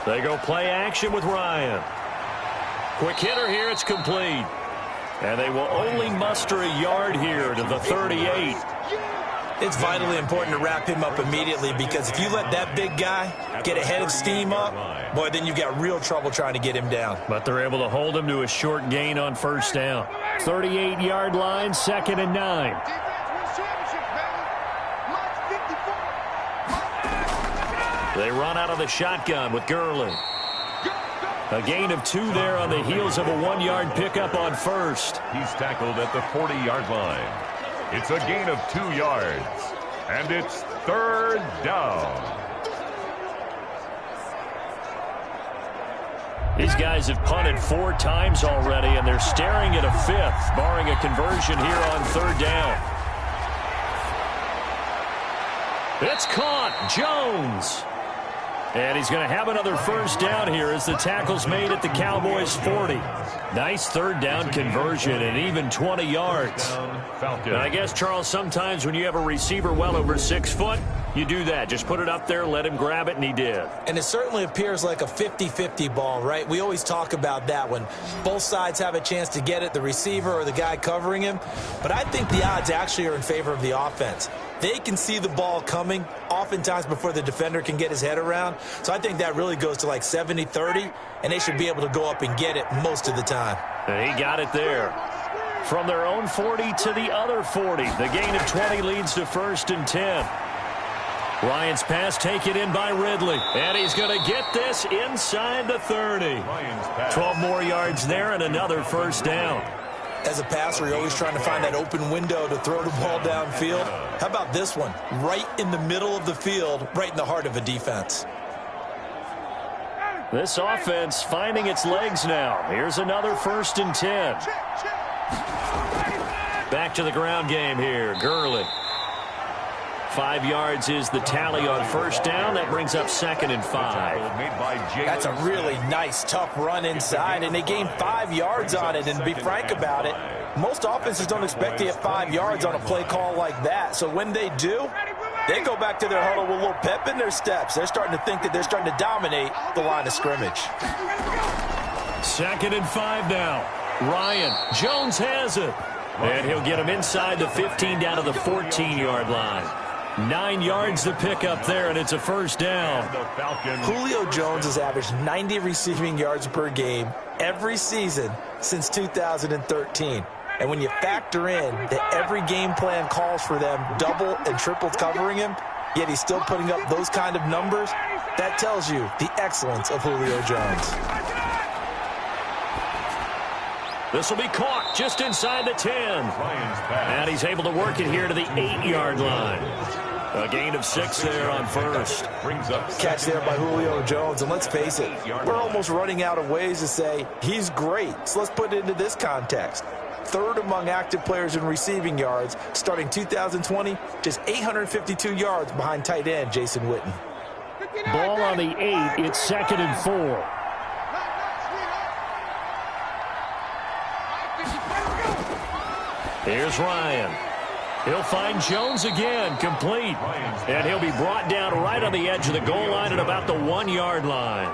Speaker 4: They go play action with Ryan. Quick hitter here, it's complete. And they will only muster a yard here to the 38.
Speaker 5: It's vitally important to wrap him up immediately because if you let that big guy get a head of steam up, boy, then you've got real trouble trying to get him down.
Speaker 4: But they're able to hold him to a short gain on 1st down. 38-yard line, 2nd and 9. They run out of the shotgun with Gurley. A gain of 2 there on the heels of a 1-yard pickup on 1st.
Speaker 3: He's tackled at the 40-yard line. It's a gain of 2 yards. And it's 3rd down.
Speaker 4: These guys have punted 4 times already, and they're staring at a 5th, barring a conversion here on 3rd down. It's caught. Jones. And he's going to have another 1st down here as the tackle's made at the Cowboys' 40. Nice 3rd down conversion and even 20 yards. And I guess, Charles, sometimes when you have a receiver well over 6 foot, you do that. Just put it up there, let him grab it, and he did.
Speaker 5: And it certainly appears like a 50-50 ball, right? We always talk about that when both sides have a chance to get it, the receiver or the guy covering him. But I think the odds actually are in favor of the offense. they can see the ball coming oftentimes before the defender can get his head around. So I think that really goes to like 70-30, and they should be able to go up and get it most of the time.
Speaker 4: And he got it there. From their own 40 to the other 40. The gain of 20 leads to 1st and 10. Ryan's pass taken in by Ridley. And he's going to get this inside the 30. 12 more yards there and another 1st down.
Speaker 5: As a passer, you're always trying to find that open window to throw the ball downfield. How about this one? Right in the middle of the field, right in the heart of a defense.
Speaker 4: This offense finding its legs now. Here's another 1st and 10. Back to the ground game here. Gurley. 5 yards is the tally on 1st down. That brings up 2nd and 5.
Speaker 5: That's a really nice, tough run inside, and they gained 5 yards on it. And to be frank about it, most offenses don't expect to get 5 yards on a play call like that. So when they do, they go back to their huddle with a little pep in their steps. They're starting to think that they're starting to dominate the line of scrimmage.
Speaker 4: 2nd and 5 now. Ryan. Jones has it. And he'll get him inside the 15 down to the 14-yard line. 9 yards to pick up there, and it's a 1st down.
Speaker 5: Julio Jones has averaged 90 receiving yards per game every season since 2013. And when you factor in that every game plan calls for them double and triple covering him, yet he's still putting up those kind of numbers, that tells you the excellence of Julio Jones.
Speaker 4: This will be caught just inside the 10. And he's able to work it here to the 8-yard line. A gain of 6 there on 1st.
Speaker 5: Catch there by Julio Jones. And let's face it, we're almost running out of ways to say he's great. So let's put it into this context. 3rd among active players in receiving yards, starting 2020, just 852 yards behind tight end Jason Witten.
Speaker 4: Ball on the 8. It's 2nd and 4. Here's Ryan. He'll find Jones again, complete. And he'll be brought down right on the edge of the goal line at about the 1-yard line.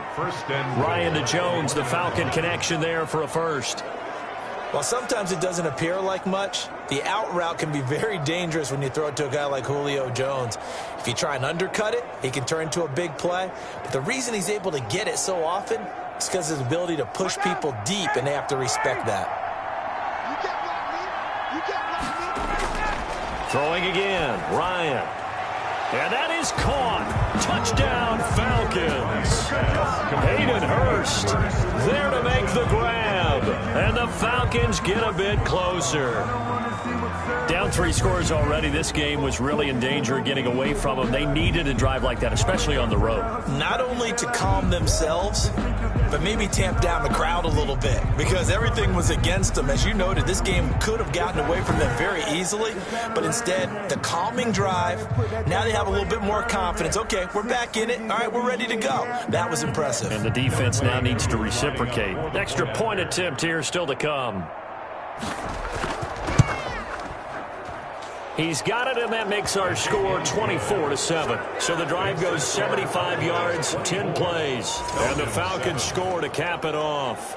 Speaker 4: Ryan to Jones, the Falcon connection there for a 1st.
Speaker 5: While sometimes it doesn't appear like much, the out route can be very dangerous when you throw it to a guy like Julio Jones. If you try and undercut it, he can turn into a big play. But the reason he's able to get it so often is because of his ability to push people deep, and they have to respect that.
Speaker 4: Throwing again, Ryan. And that is caught. Touchdown, Falcons. Hayden Hurst there to make the grab. And the Falcons get a bit closer. Down 3 scores already. This game was really in danger of getting away from them. They needed a drive like that, especially on the road.
Speaker 5: Not only to calm themselves, but maybe tamp down the crowd a little bit, because everything was against them. As you noted, this game could have gotten away from them very easily, but instead, the calming drive, now they have a little bit more confidence. Okay, we're back in it. All right, we're ready to go. That was impressive.
Speaker 4: And the defense now needs to reciprocate. Extra point attempt here still to come. He's got it, and that makes our score 24-7. So the drive goes 75 yards, 10 plays. And the Falcons score to cap it off.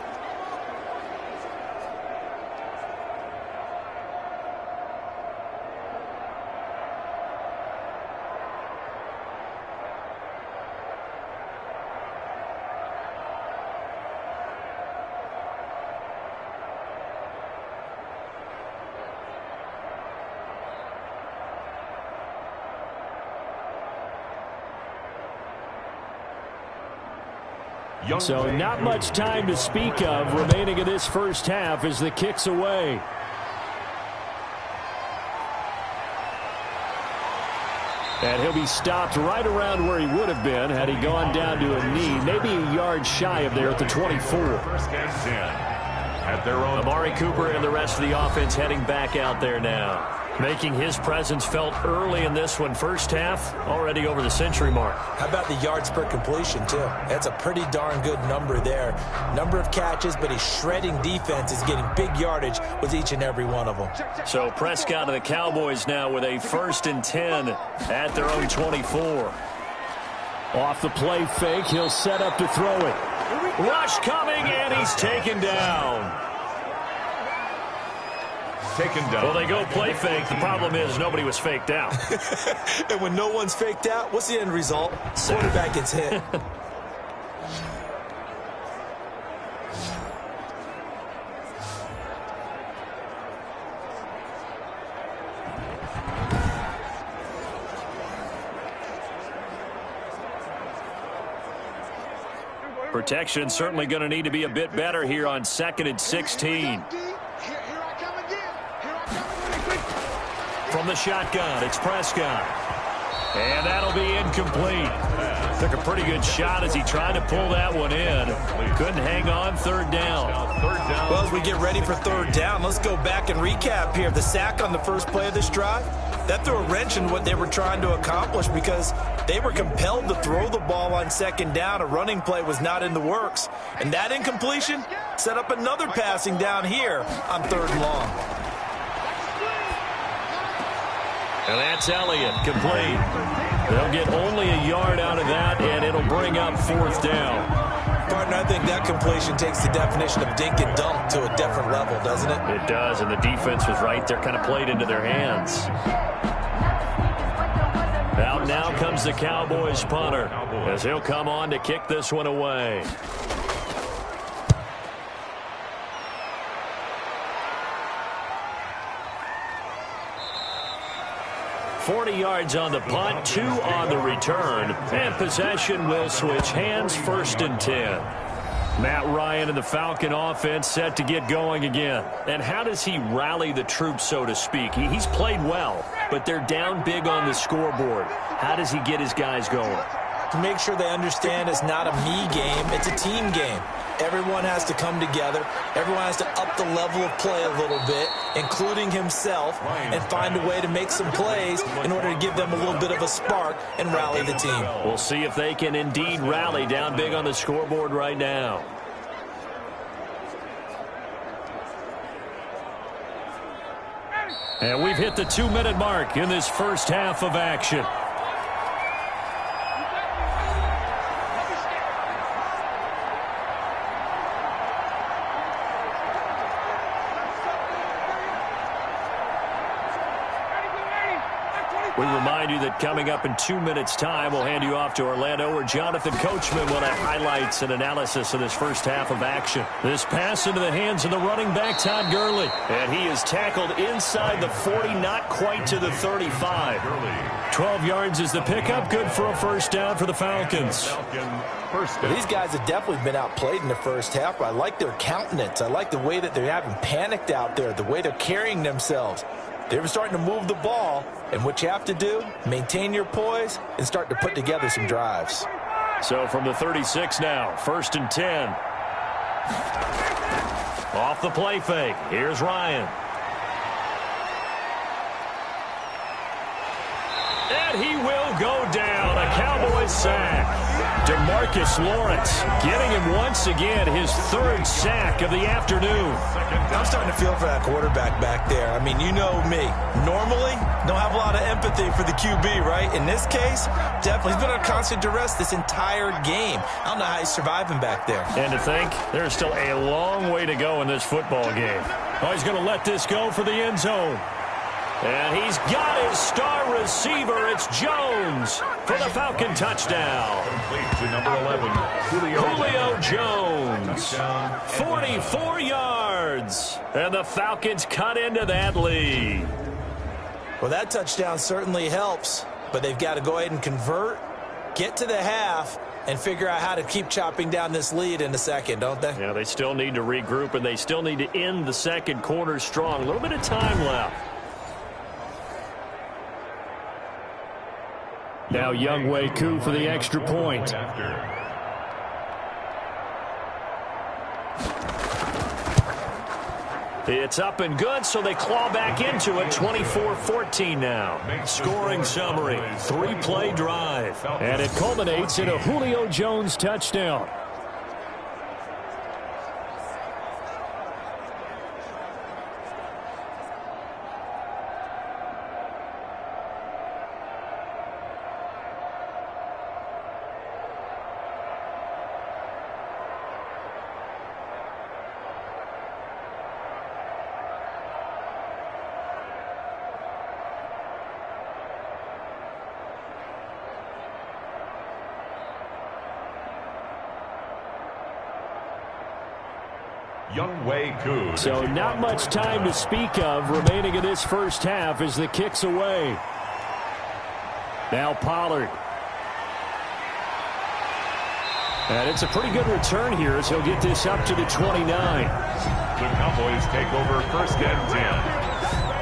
Speaker 4: So not much time to speak of remaining in this 1st half as the kick's away. And he'll be stopped right around where he would have been had he gone down to a knee, maybe a yard shy of there at the 24. Amari Cooper and the rest of the offense heading back out there now, making his presence felt early in this one. 1st half, already over the century mark.
Speaker 5: How about the yards per completion, too? That's a pretty darn good number there. Number of catches, but his shredding defense is getting big yardage with each and every one of them.
Speaker 4: So Prescott and the Cowboys now with a 1st and 10 at their own 24. Off the play fake, he'll set up to throw it. Rush coming, and he's taken down.
Speaker 3: taken down.
Speaker 4: Well, they go play fake. The problem is nobody was faked out.
Speaker 5: And when no one's faked out, what's the end result? Quarterback gets hit.
Speaker 4: Protection certainly going to need to be a bit better here on 2nd and 16. From the shotgun, it's Prescott. And that'll be incomplete. Took a pretty good shot as he tried to pull that one in. Couldn't hang on. 3rd down.
Speaker 5: Well, as we get ready for 3rd down, let's go back and recap here. The sack on the first play of this drive, that threw a wrench in what they were trying to accomplish because they were compelled to throw the ball on 2nd down. A running play was not in the works. And that incompletion set up another passing down here on 3rd and long.
Speaker 4: And that's Elliott, complete. They'll get only a yard out of that, and it'll bring up 4th down.
Speaker 5: Partner, I think that completion takes the definition of dink and dunk to a different level, doesn't it?
Speaker 4: It does, and the defense was right there, kind of played into their hands. Out now comes the Cowboys punter, as he'll come on to kick this one away. 40 yards on the punt, 2 on the return, and possession will switch hands. 1st and 10. Matt Ryan and the Falcon offense set to get going again. And how does he rally the troops, so to speak? He's played well, but they're down big on the scoreboard. How does he get his guys going?
Speaker 5: To make sure they understand it's not a me game, it's a team game. Everyone has to come together. Everyone has to up the level of play a little bit, including himself, and find a way to make some plays in order to give them a little bit of a spark and rally the team.
Speaker 4: We'll see if they can indeed rally down big on the scoreboard right now. And we've hit the 2-minute mark in this first half of action. We remind you that coming up in 2 minutes' time, we'll hand you off to Orlando, where Jonathan Coachman will have highlights and analysis of this first half of action. This pass into the hands of the running back, Todd Gurley. And he is tackled inside the 40, not quite to the 35. 12 yards is the pickup. Good for a 1st down for the Falcons.
Speaker 5: Well, these guys have definitely been outplayed in the first half, but I like their countenance. I like the way that they're having panicked out there, the way they're carrying themselves. They're starting to move the ball, and what you have to do, maintain your poise and start to put together some drives.
Speaker 4: So from the 36 now, 1st and 10. Off the play fake, here's Ryan. And he will go down, a Cowboys sack. DeMarcus Lawrence getting him once again, his 3rd sack of the afternoon.
Speaker 5: I'm starting to feel for that quarterback back there. I mean, you know me. Normally, don't have a lot of empathy for the QB, right? In this case, definitely. He's been under constant duress this entire game. I don't know how he's surviving back there.
Speaker 4: And to think, there's still a long way to go in this football game. Oh, he's going to let this go for the end zone. And he's got his star receiver. It's Jones for the Falcon touchdown.
Speaker 3: Complete to number 11,
Speaker 4: Julio Jones. 44 yards. And the Falcons cut into that lead.
Speaker 5: Well, that touchdown certainly helps, but they've got to go ahead and convert, get to the half, and figure out how to keep chopping down this lead in the second, don't they?
Speaker 4: Yeah, they still need to regroup, and they still need to end the second quarter strong. A little bit of time left. Now Younghoe Koo for the extra point. It's up and good, so they claw back into it. 24-14 now. Scoring summary, 3-play drive. And it culminates in a Julio Jones touchdown. So not much time to speak of remaining in this first half as the kick's away. Now Pollard. And it's a pretty good return here as he'll get this up to the 29.
Speaker 3: The Cowboys take over first and 10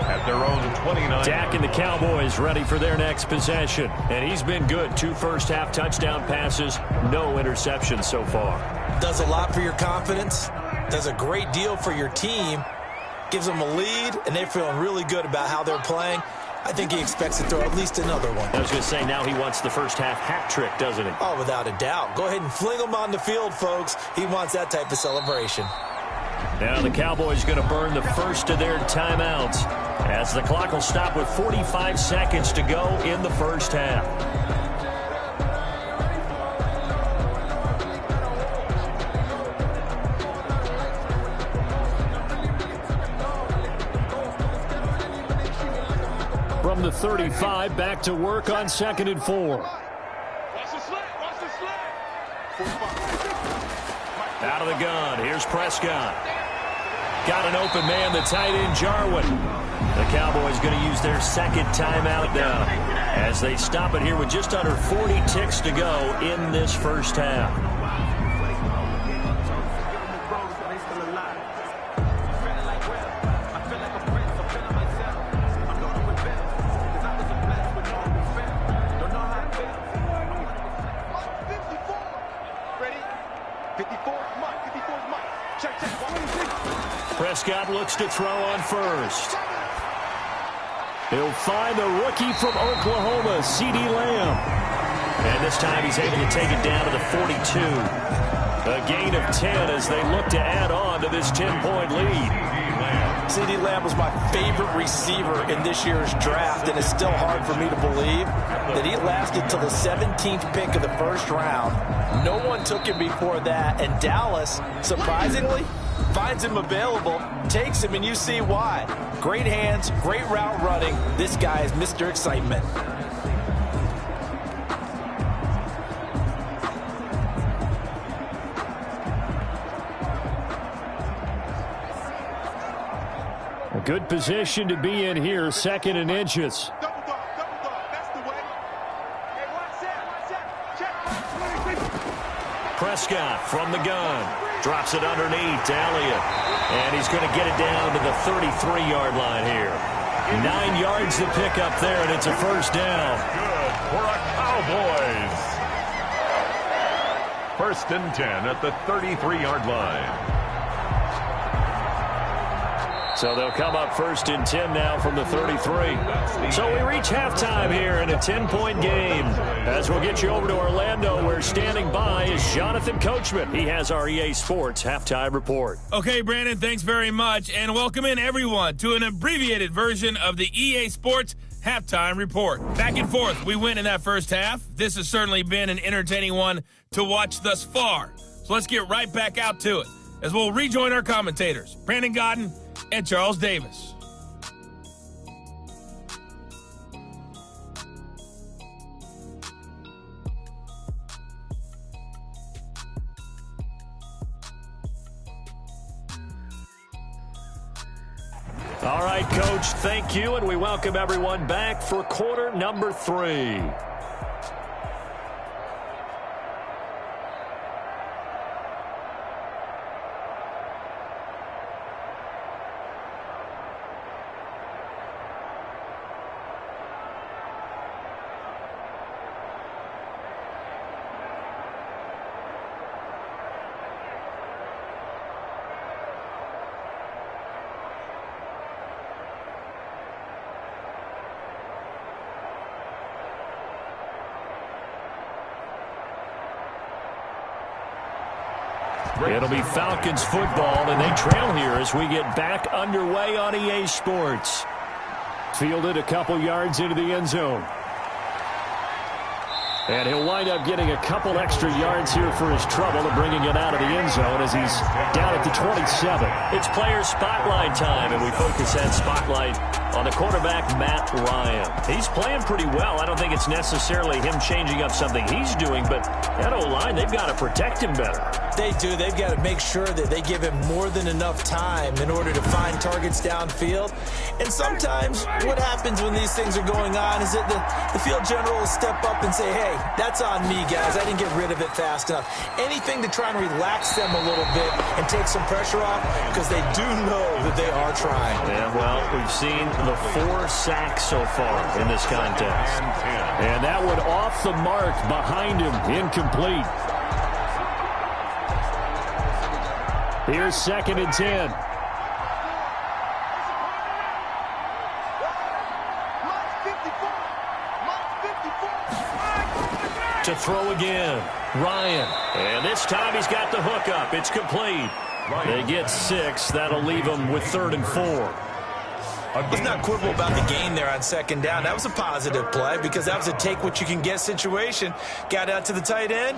Speaker 3: at their own 29.
Speaker 4: Dak and the Cowboys ready for their next possession. And he's been good. 2 first-half touchdown passes, no interceptions so far.
Speaker 5: Does a lot for your confidence. Does a great deal for your team. Gives them a lead, and they're feeling really good about how they're playing. I think he expects to throw at least another one.
Speaker 4: I was going to say, now he wants the first-half hat trick, doesn't he?
Speaker 5: Oh, without a doubt. Go ahead and fling him on the field, folks. He wants that type of celebration.
Speaker 4: Now the Cowboys going to burn the first of their timeouts as the clock will stop with 45 seconds to go in the first half. From the 35, back to work on 2nd and 4. Out of the gun, here's Prescott. Got an open man, the tight end, Jarwin. The Cowboys going to use their second timeout now as they stop it here with just under 40 ticks to go in this first half. Prescott looks to throw on first. He'll find the rookie from Oklahoma, C.D. Lamb. And this time he's able to take it down to the 42. A gain of 10 as they look to add on to this 10-point lead.
Speaker 5: C.D. Lamb was my favorite receiver in this year's draft, and it's still hard for me to believe that he lasted till the 17th pick of the first round. No one took him before that, and Dallas, surprisingly, finds him available, takes him, and you see why. Great hands, great route running. This guy is Mr. Excitement.
Speaker 4: A good position to be in here, 2nd and inches. Prescott from the gun. Drops it underneath to Elliott. And he's going to get it down to the 33-yard line here. 9 yards to pick up there, and it's a first down.
Speaker 3: Good for a Cowboys. First and 10 at the 33-yard line.
Speaker 4: So they'll come up 1st and 10 now from the 33. So we reach halftime here in a 10-point game. As we'll get you over to Orlando, where standing by is Jonathan Coachman. He has our EA Sports halftime report.
Speaker 8: Okay, Brandon, thanks very much. And welcome in, everyone, to an abbreviated version of the EA Sports halftime report. Back and forth, we win in that first half. This has certainly been an entertaining one to watch thus far. So let's get right back out to it as we'll rejoin our commentators, Brandon Godden and Charles Davis.
Speaker 4: All right, Coach, thank you, and we welcome everyone back for quarter number 3. It'll be Falcons football, and they trail here as we get back underway on EA Sports. Fielded a couple yards into the end zone. And he'll wind up getting a couple extra yards here for his trouble and bringing it out of the end zone as he's down at the 27. It's player spotlight time, and we focus that spotlight on the quarterback, Matt Ryan. He's playing pretty well. I don't think it's necessarily him changing up something he's doing, but that O-line, they've got to protect him better.
Speaker 5: they do, they've got to make sure that they give him more than enough time in order to find targets downfield. And sometimes what happens when these things are going on is that the field general will step up and say, hey, that's on me, guys. I didn't get rid of it fast enough. Anything to try and relax them a little bit and take some pressure off, because they do know that they are trying.
Speaker 4: Yeah, well, we've seen the 4 sacks so far in this contest. And that one off the mark behind him, incomplete. Here's 2nd and 10. To throw again, Ryan. And this time he's got the hook up. It's complete. They get 6. That'll leave them with 3rd and 4.
Speaker 5: Let's not quibble about the gain there on 2nd down. That was a positive play because that was a take-what-you-can-get situation. Got out to the tight end.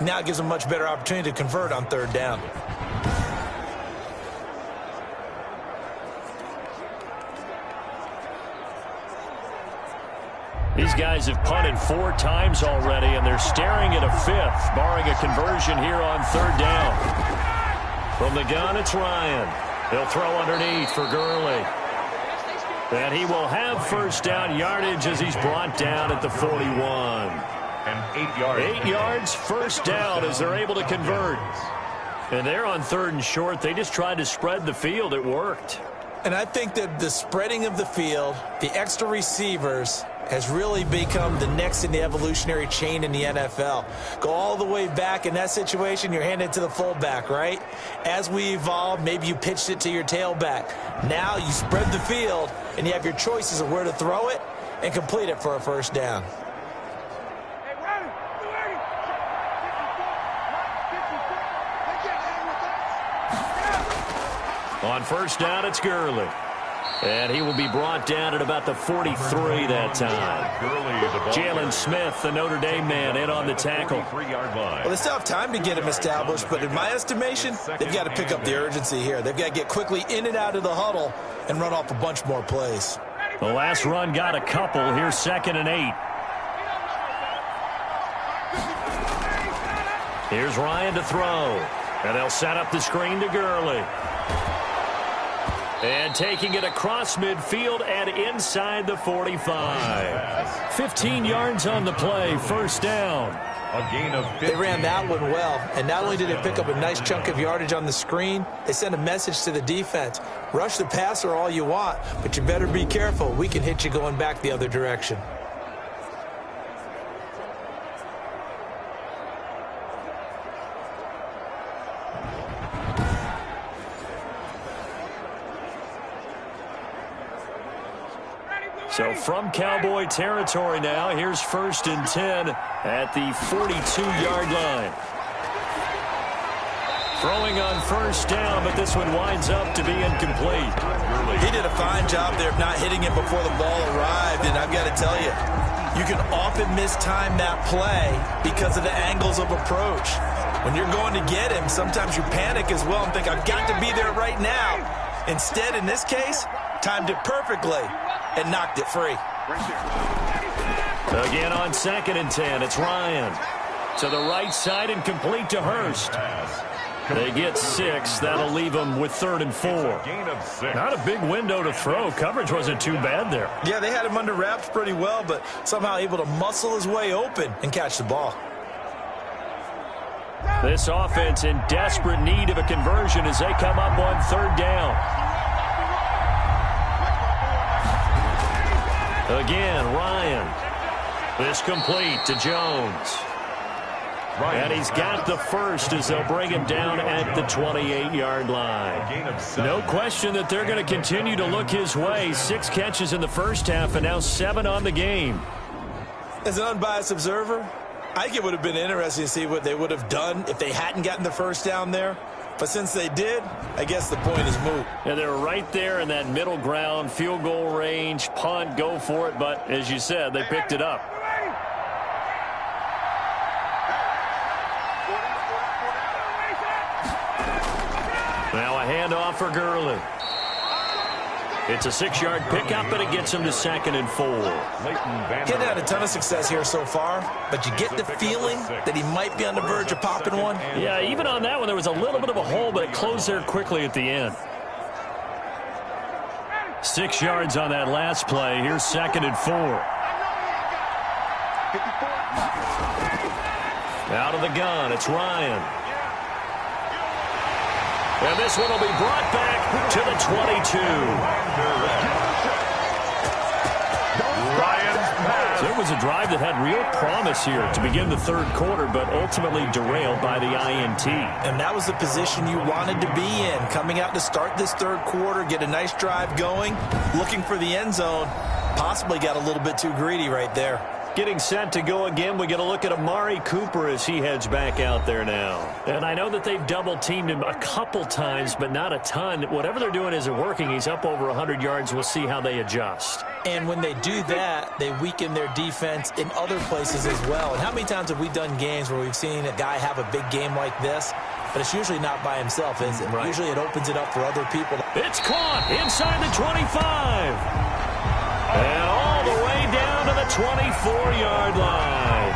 Speaker 5: Now it gives them a much better opportunity to convert on 3rd down.
Speaker 4: These guys have punted 4 times already, and they're staring at a 5th, barring a conversion here on 3rd down. From the gun, it's Ryan. He'll throw underneath for Gurley. And he will have 1st down yardage as he's brought down at the 41.
Speaker 3: And 8 yards.
Speaker 4: 8 yards, 1st down as they're able to convert. And they're on 3rd and short. They just tried to spread the field. It worked.
Speaker 5: And I think that the spreading of the field, the extra receivers, has really become the next in the evolutionary chain in the NFL. Go all the way back in that situation, you're handed to the fullback, right? As we evolve, maybe you pitched it to your tailback. Now you spread the field, and you have your choices of where to throw it and complete it for a 1st down.
Speaker 4: On 1st down, it's Gurley. And he will be brought down at about the 43 that time. Jalen Smith, the Notre Dame man, in on the tackle.
Speaker 5: Well, they still have time to get him established, but in my estimation, they've got to pick up the urgency here. They've got to get quickly in and out of the huddle and run off a bunch more plays.
Speaker 4: The last run got a couple. Here's 2nd and 8. Here's Ryan to throw. And they'll set up the screen to Gurley. And taking it across midfield and inside the 45. 15 yards on the play, 1st down.
Speaker 3: A gain of 15.
Speaker 5: They ran that one well, and not only did they pick up a nice chunk of yardage on the screen, they sent a message to the defense. Rush the passer all you want, but you better be careful. We can hit you going back the other direction.
Speaker 4: So from Cowboy territory now, here's 1st and 10 at the 42-yard line. Throwing on 1st down, but this one winds up to be incomplete.
Speaker 5: He did a fine job there of not hitting it before the ball arrived, and I've got to tell you, you can often mistime that play because of the angles of approach. When you're going to get him, sometimes you panic as well and think, I've got to be there right now. Instead, in this case, timed it perfectly and knocked it free.
Speaker 4: Again on 2nd and 10, it's Ryan. To the right side and complete to Hurst. They get 6. That'll leave them with 3rd and 4. Not a big window to throw. Coverage wasn't too bad there.
Speaker 5: Yeah, they had him under wraps pretty well, but somehow able to muscle his way open and catch the ball.
Speaker 4: This offense in desperate need of a conversion as they come up on 3rd down. Again, Ryan. This complete to Jones. And he's got the 1st as they'll bring him down at the 28-yard line. No question that they're going to continue to look his way. 6 catches in the 1st half and now 7 on the game.
Speaker 5: As an unbiased observer, I think it would have been interesting to see what they would have done if they hadn't gotten the 1st down there. But since they did, I guess the point is moot.
Speaker 4: Yeah, they're right there in that middle ground, field goal range, punt, go for it. But as you said, they picked it up. Now a handoff for Gurley. It's a 6-yard pickup, but it gets him to 2nd and 4.
Speaker 5: He's had a ton of success here so far, but you get the feeling that he might be on the verge of popping one.
Speaker 4: Yeah, even on that one, there was a little bit of a hole, but it closed there quickly at the end. 6 yards on that last play. Here's 2nd and 4. Out of the gun, it's Ryan. And this one will be brought back to the 22. There was a drive that had real promise here to begin the 3rd quarter, but ultimately derailed by the INT.
Speaker 5: And that was the position you wanted to be in, coming out to start this 3rd quarter, get a nice drive going, looking for the end zone. Possibly got a little bit too greedy right there.
Speaker 4: Getting set to go again. We get a look at Amari Cooper as he heads back out there now. And I know that they've double-teamed him a couple times, but not a ton. Whatever they're doing isn't working. He's up over 100 yards. We'll see how they adjust.
Speaker 5: And when they do that, they weaken their defense in other places as well. And how many times have we done games where we've seen a guy have a big game like this, but it's usually not by himself, is it? Right. Usually it opens it up for other people.
Speaker 4: It's caught inside the 25. And all the way down to the 24-yard line.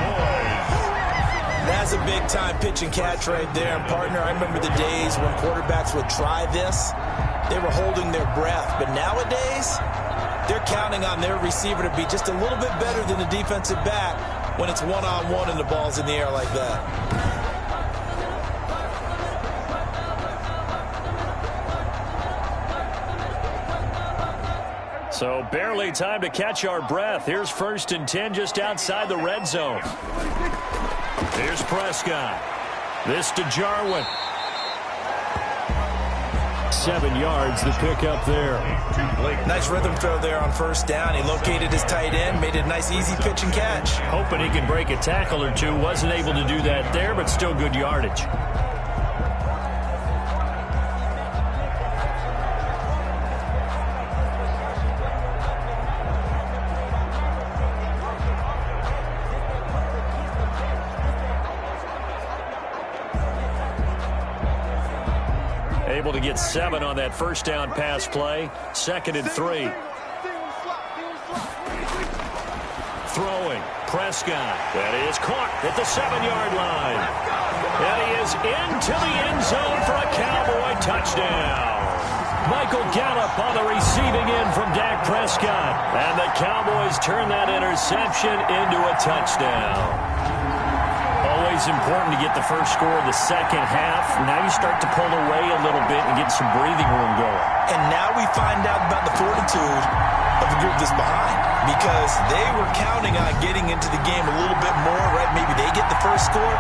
Speaker 5: That's a big-time pitch and catch right there. And, partner, I remember the days when quarterbacks would try this. They were holding their breath. But nowadays, they're counting on their receiver to be just a little bit better than the defensive back when it's one-on-one and the ball's in the air like that.
Speaker 4: So barely time to catch our breath. Here's 1st and 10 just outside the red zone. Here's Prescott. This to Jarwin. 7 yards the pick up there.
Speaker 5: Nice rhythm throw there on 1st down. He located his tight end, made it a nice easy pitch and catch.
Speaker 4: Hoping he can break a tackle or two. Wasn't able to do that there, but still good yardage. Able to get 7 on that 1st down pass play. 2nd and 3. Throwing. Prescott. That is caught at the 7-yard line. And he is into the end zone for a Cowboy touchdown. Michael Gallup on the receiving end from Dak Prescott. And the Cowboys turn that interception into a touchdown. Always important to get the first score of the 2nd half. Now you start to pull away a little bit and get some breathing room going.
Speaker 5: And now we find out about the fortitude of the group that's behind, because they were counting on getting into the game a little bit more, right? Maybe they get the first score.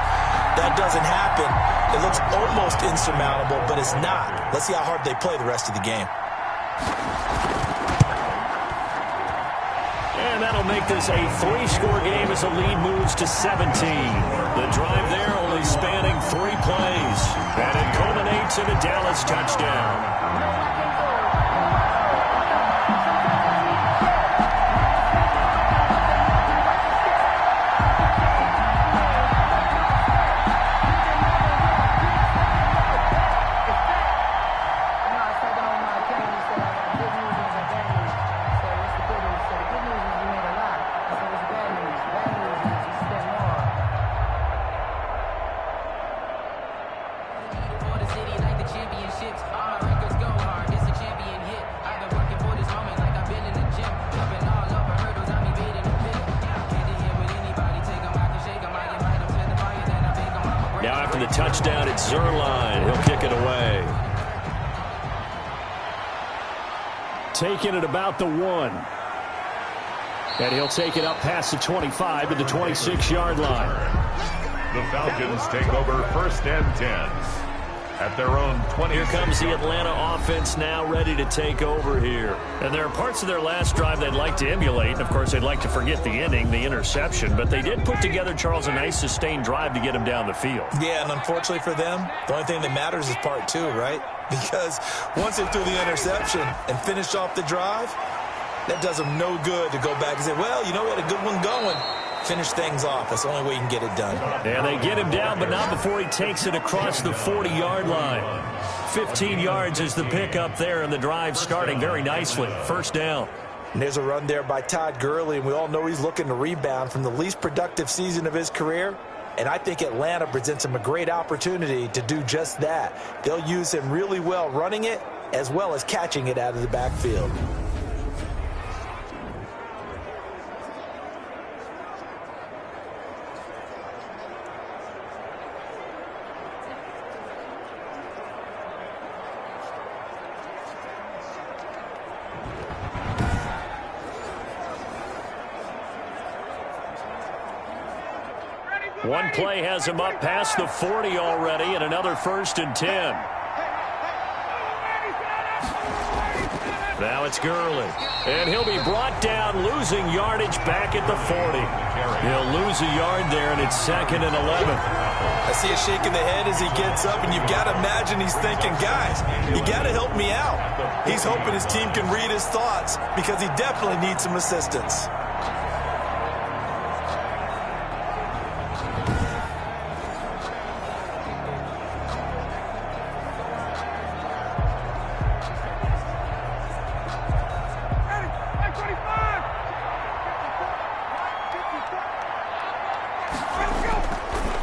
Speaker 5: That doesn't happen. It looks almost insurmountable, but it's not. Let's see how hard they play the rest of the game.
Speaker 4: And that'll make this a 3-score game as the lead moves to 17. The drive there only spanning 3 plays. And it culminates in a Dallas touchdown. The touchdown at Zerline. He'll kick it away. Taking it about the 1. And he'll take it up past the 25 to the 26-yard line.
Speaker 3: The Falcons take over 1st and 10 at their own 20.
Speaker 4: Here comes the Atlanta offense now ready to take over here. And there are parts of their last drive they'd like to emulate. And, of course, they'd like to forget the ending, the interception. But they did put together, Charles, a nice sustained drive to get him down the field.
Speaker 5: Yeah, and unfortunately for them, the only thing that matters is part 2, right? Because once they threw the interception and finished off the drive, that does them no good to go back and say, well, you know what, a good one going. Finish things off. That's the only way you can get it done.
Speaker 4: And they get him down, but not before he takes it across the 40-yard line. 15 yards is the pickup there, and the drive starting very nicely. First down.
Speaker 5: And there's a run there by Todd Gurley, and we all know he's looking to rebound from the least productive season of his career. And I think Atlanta presents him a great opportunity to do just that. They'll use him really well running it as well as catching it out of the backfield.
Speaker 4: One play has him up past the 40 already, and another 1st and 10. Now it's Gurley, and he'll be brought down, losing yardage back at the 40. He'll lose a yard there, and it's 2nd and 11.
Speaker 5: I see a shake in the head as he gets up, and you've got to imagine he's thinking, guys, you got to help me out. He's hoping his team can read his thoughts because he definitely needs some assistance.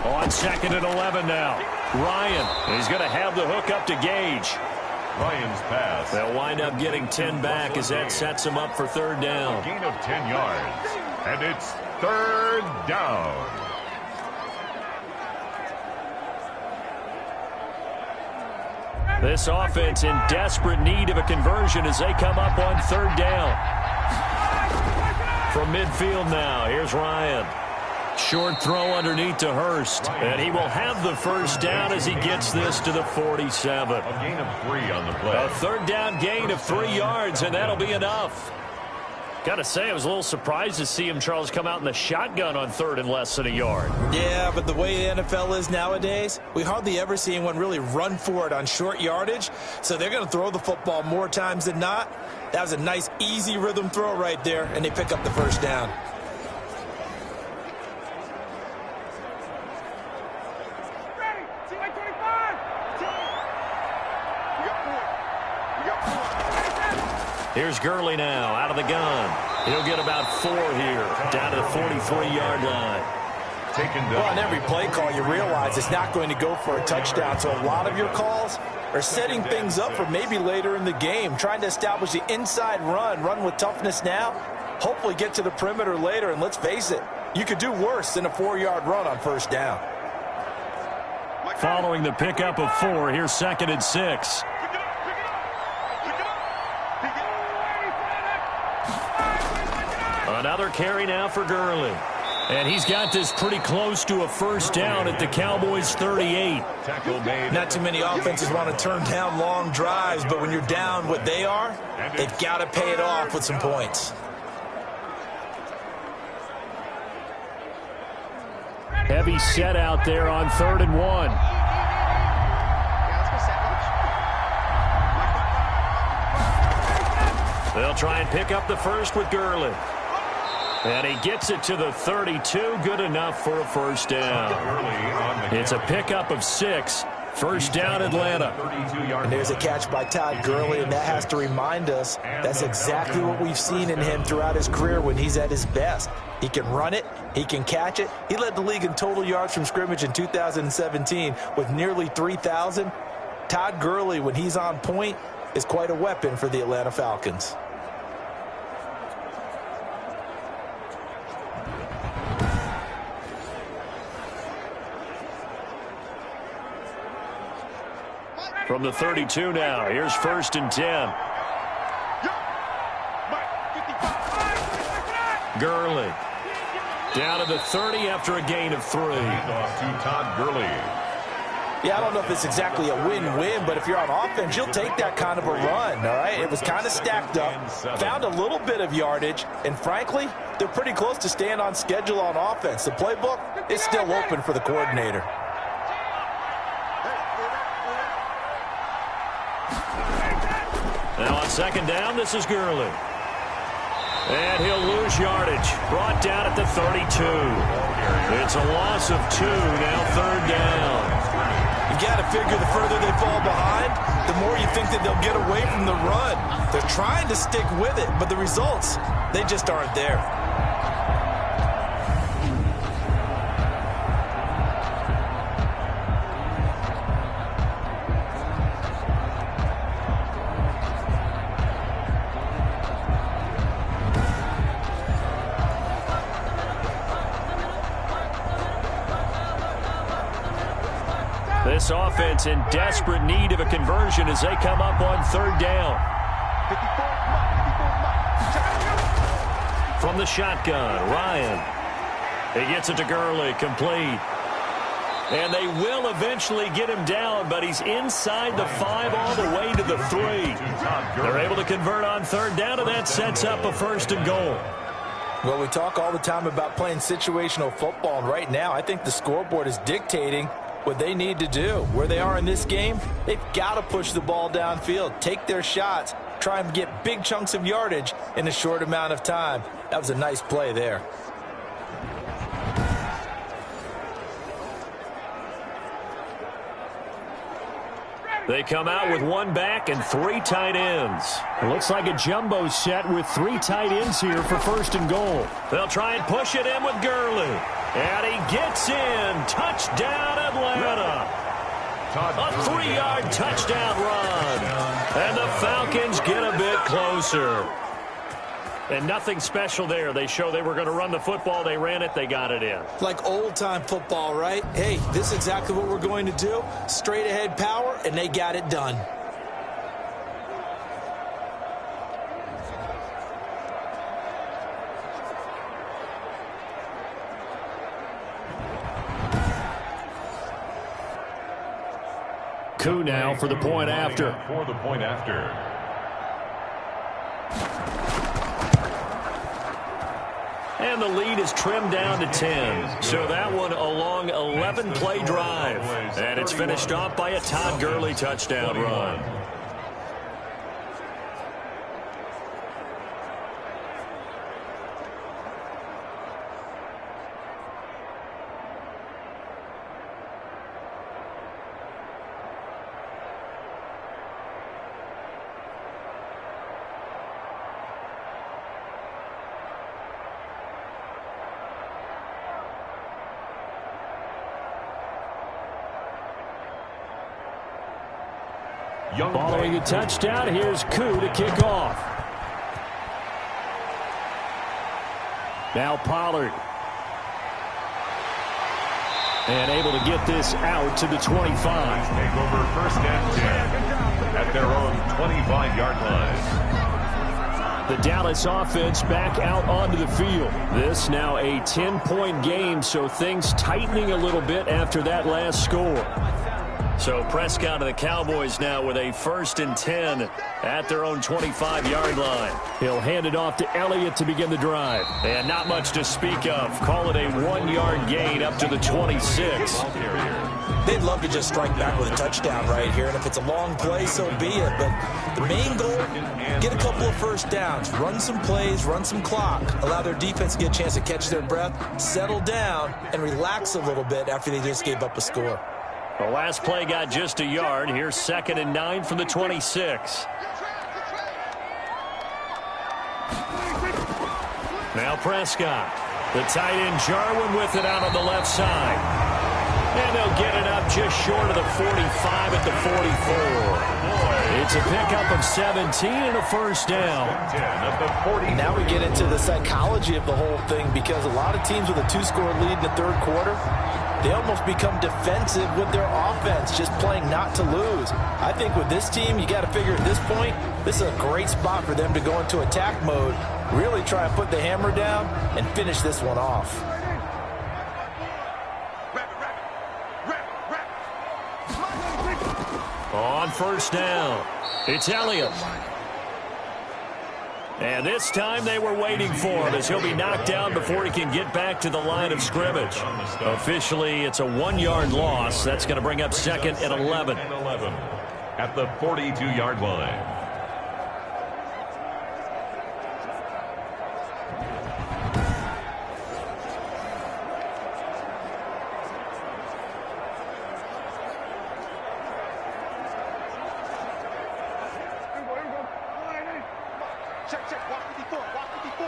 Speaker 4: On 2nd and 11 now. Ryan, he's going to have the hook up to Gage.
Speaker 3: Ryan's pass.
Speaker 4: They'll wind up getting 10 back as that sets him up for 3rd down.
Speaker 3: A gain of 10 yards. And it's 3rd down.
Speaker 4: This offense in desperate need of a conversion as they come up on 3rd down. From midfield now, here's Ryan. Short throw underneath to Hurst, and he will have the 1st down as he gets this to the 47.
Speaker 3: A gain of 3 on the play.
Speaker 4: A 3rd down gain of 3 yards, and that'll be enough. Got to say, I was a little surprised to see him, Charles, come out in the shotgun on 3rd and less than a yard.
Speaker 5: Yeah, but the way the NFL is nowadays, we hardly ever see anyone really run for it on short yardage, so they're going to throw the football more times than not. That was a nice, easy rhythm throw right there, and they pick up the 1st down.
Speaker 4: Here's Gurley now, out of the gun. He'll get about 4 here, down to the 43-yard line.
Speaker 3: Taken down.
Speaker 5: Well, on every play call, you realize it's not going to go for a touchdown, so a lot of your calls are setting things up for maybe later in the game, trying to establish the inside run with toughness now, hopefully get to the perimeter later, and let's face it, you could do worse than a 4-yard run on 1st down.
Speaker 4: Following the pickup of 4, here's 2nd and 6. Another carry now for Gurley. And he's got this pretty close to a 1st down at the Cowboys' 38.
Speaker 5: Not too many offenses want to turn down long drives, but when you're down what they are, they've got to pay it off with some points.
Speaker 4: Heavy set out there on 3rd and 1. They'll try and pick up the 1st with Gurley. And he gets it to the 32, good enough for a 1st down. It's a pickup of 6, 1st down Atlanta.
Speaker 5: And there's a catch by Todd Gurley, and that has to remind us that's exactly what we've seen in him throughout his career when he's at his best. He can run it, he can catch it. He led the league in total yards from scrimmage in 2017 with nearly 3,000. Todd Gurley, when he's on point, is quite a weapon for the Atlanta Falcons.
Speaker 4: From the 32 now, here's 1st and 10. Gurley down to the 30 after a gain of 3.
Speaker 3: Off to Todd Gurley.
Speaker 5: Yeah, I don't know if it's exactly a win-win, but if you're on offense, you'll take that kind of a run, all right? It was kind of stacked up, found a little bit of yardage, and frankly, they're pretty close to staying on schedule on offense. The playbook is still open for the coordinator.
Speaker 4: Now on 2nd down, this is Gurley. And he'll lose yardage. Brought down at the 32. It's a loss of 2, now 3rd down.
Speaker 5: You got to figure the further they fall behind, the more you think that they'll get away from the run. They're trying to stick with it, but the results, they just aren't there.
Speaker 4: This offense in desperate need of a conversion as they come up on third down. From the shotgun, Ryan. He gets it to Gurley, complete. And they will eventually get him down, but he's inside the 5 all the way to the 3. They're able to convert on third down, and that sets up a 1st and goal.
Speaker 5: Well, we talk all the time about playing situational football, and right now I think the scoreboard is dictating what they need to do. Where they are in this game, they've got to push the ball downfield, take their shots, try and get big chunks of yardage in a short amount of time. That was a nice play there.
Speaker 4: They come out with 1 back and 3 tight ends. It looks like a jumbo set with 3 tight ends here for 1st and goal. They'll try and push it in with Gurley. And he gets in. Touchdown, Atlanta. A 3-yard touchdown run. And the Falcons get a bit closer. And nothing special there. They show they were going to run the football. They ran it. They got it in.
Speaker 5: Like old-time football, right? Hey, this is exactly what we're going to do. Straight-ahead power, and they got it done.
Speaker 4: Coup now for the point after. And the lead is trimmed down to 10. So that one a long 11-play drive. And it's finished off by a Todd Gurley touchdown run. Following a touchdown, here's Coup to kick off. Now Pollard. And able to get this out to the 25.
Speaker 3: Take over 1st and 10 at their own 25-yard line.
Speaker 4: The Dallas offense back out onto the field. This now a 10-point game, so things tightening a little bit after that last score. So Prescott and the Cowboys now with a 1st and 10 at their own 25-yard line. He'll hand it off to Elliott to begin the drive. And not much to speak of. Call it a 1-yard gain up to the 26.
Speaker 5: They'd love to just strike back with a touchdown right here, and if it's a long play, so be it. But the main goal, get a couple of 1st downs, run some plays, run some clock, allow their defense to get a chance to catch their breath, settle down, and relax a little bit after they just gave up a score.
Speaker 4: The last play got just a yard. Here's 2nd and 9 from the 26. Now Prescott. The tight end Jarwin with it out on the left side. And they'll get it up just short of the 45 at the 44. It's a pickup of 17 and a 1st down.
Speaker 5: Now we get into the psychology of the whole thing, because a lot of teams with a 2-score lead in the 3rd quarter, they almost become defensive with their offense, just playing not to lose. I think with this team, you got to figure at this point, this is a great spot for them to go into attack mode, really try and put the hammer down and finish this one off.
Speaker 4: On 1st down, it's Elliott. And this time they were waiting for him, as he'll be knocked down before he can get back to the line of scrimmage. Officially, it's a 1-yard loss. That's going to bring up 2nd and 11.
Speaker 3: At the 42-yard line.
Speaker 7: check. Walk 54. Walk 54.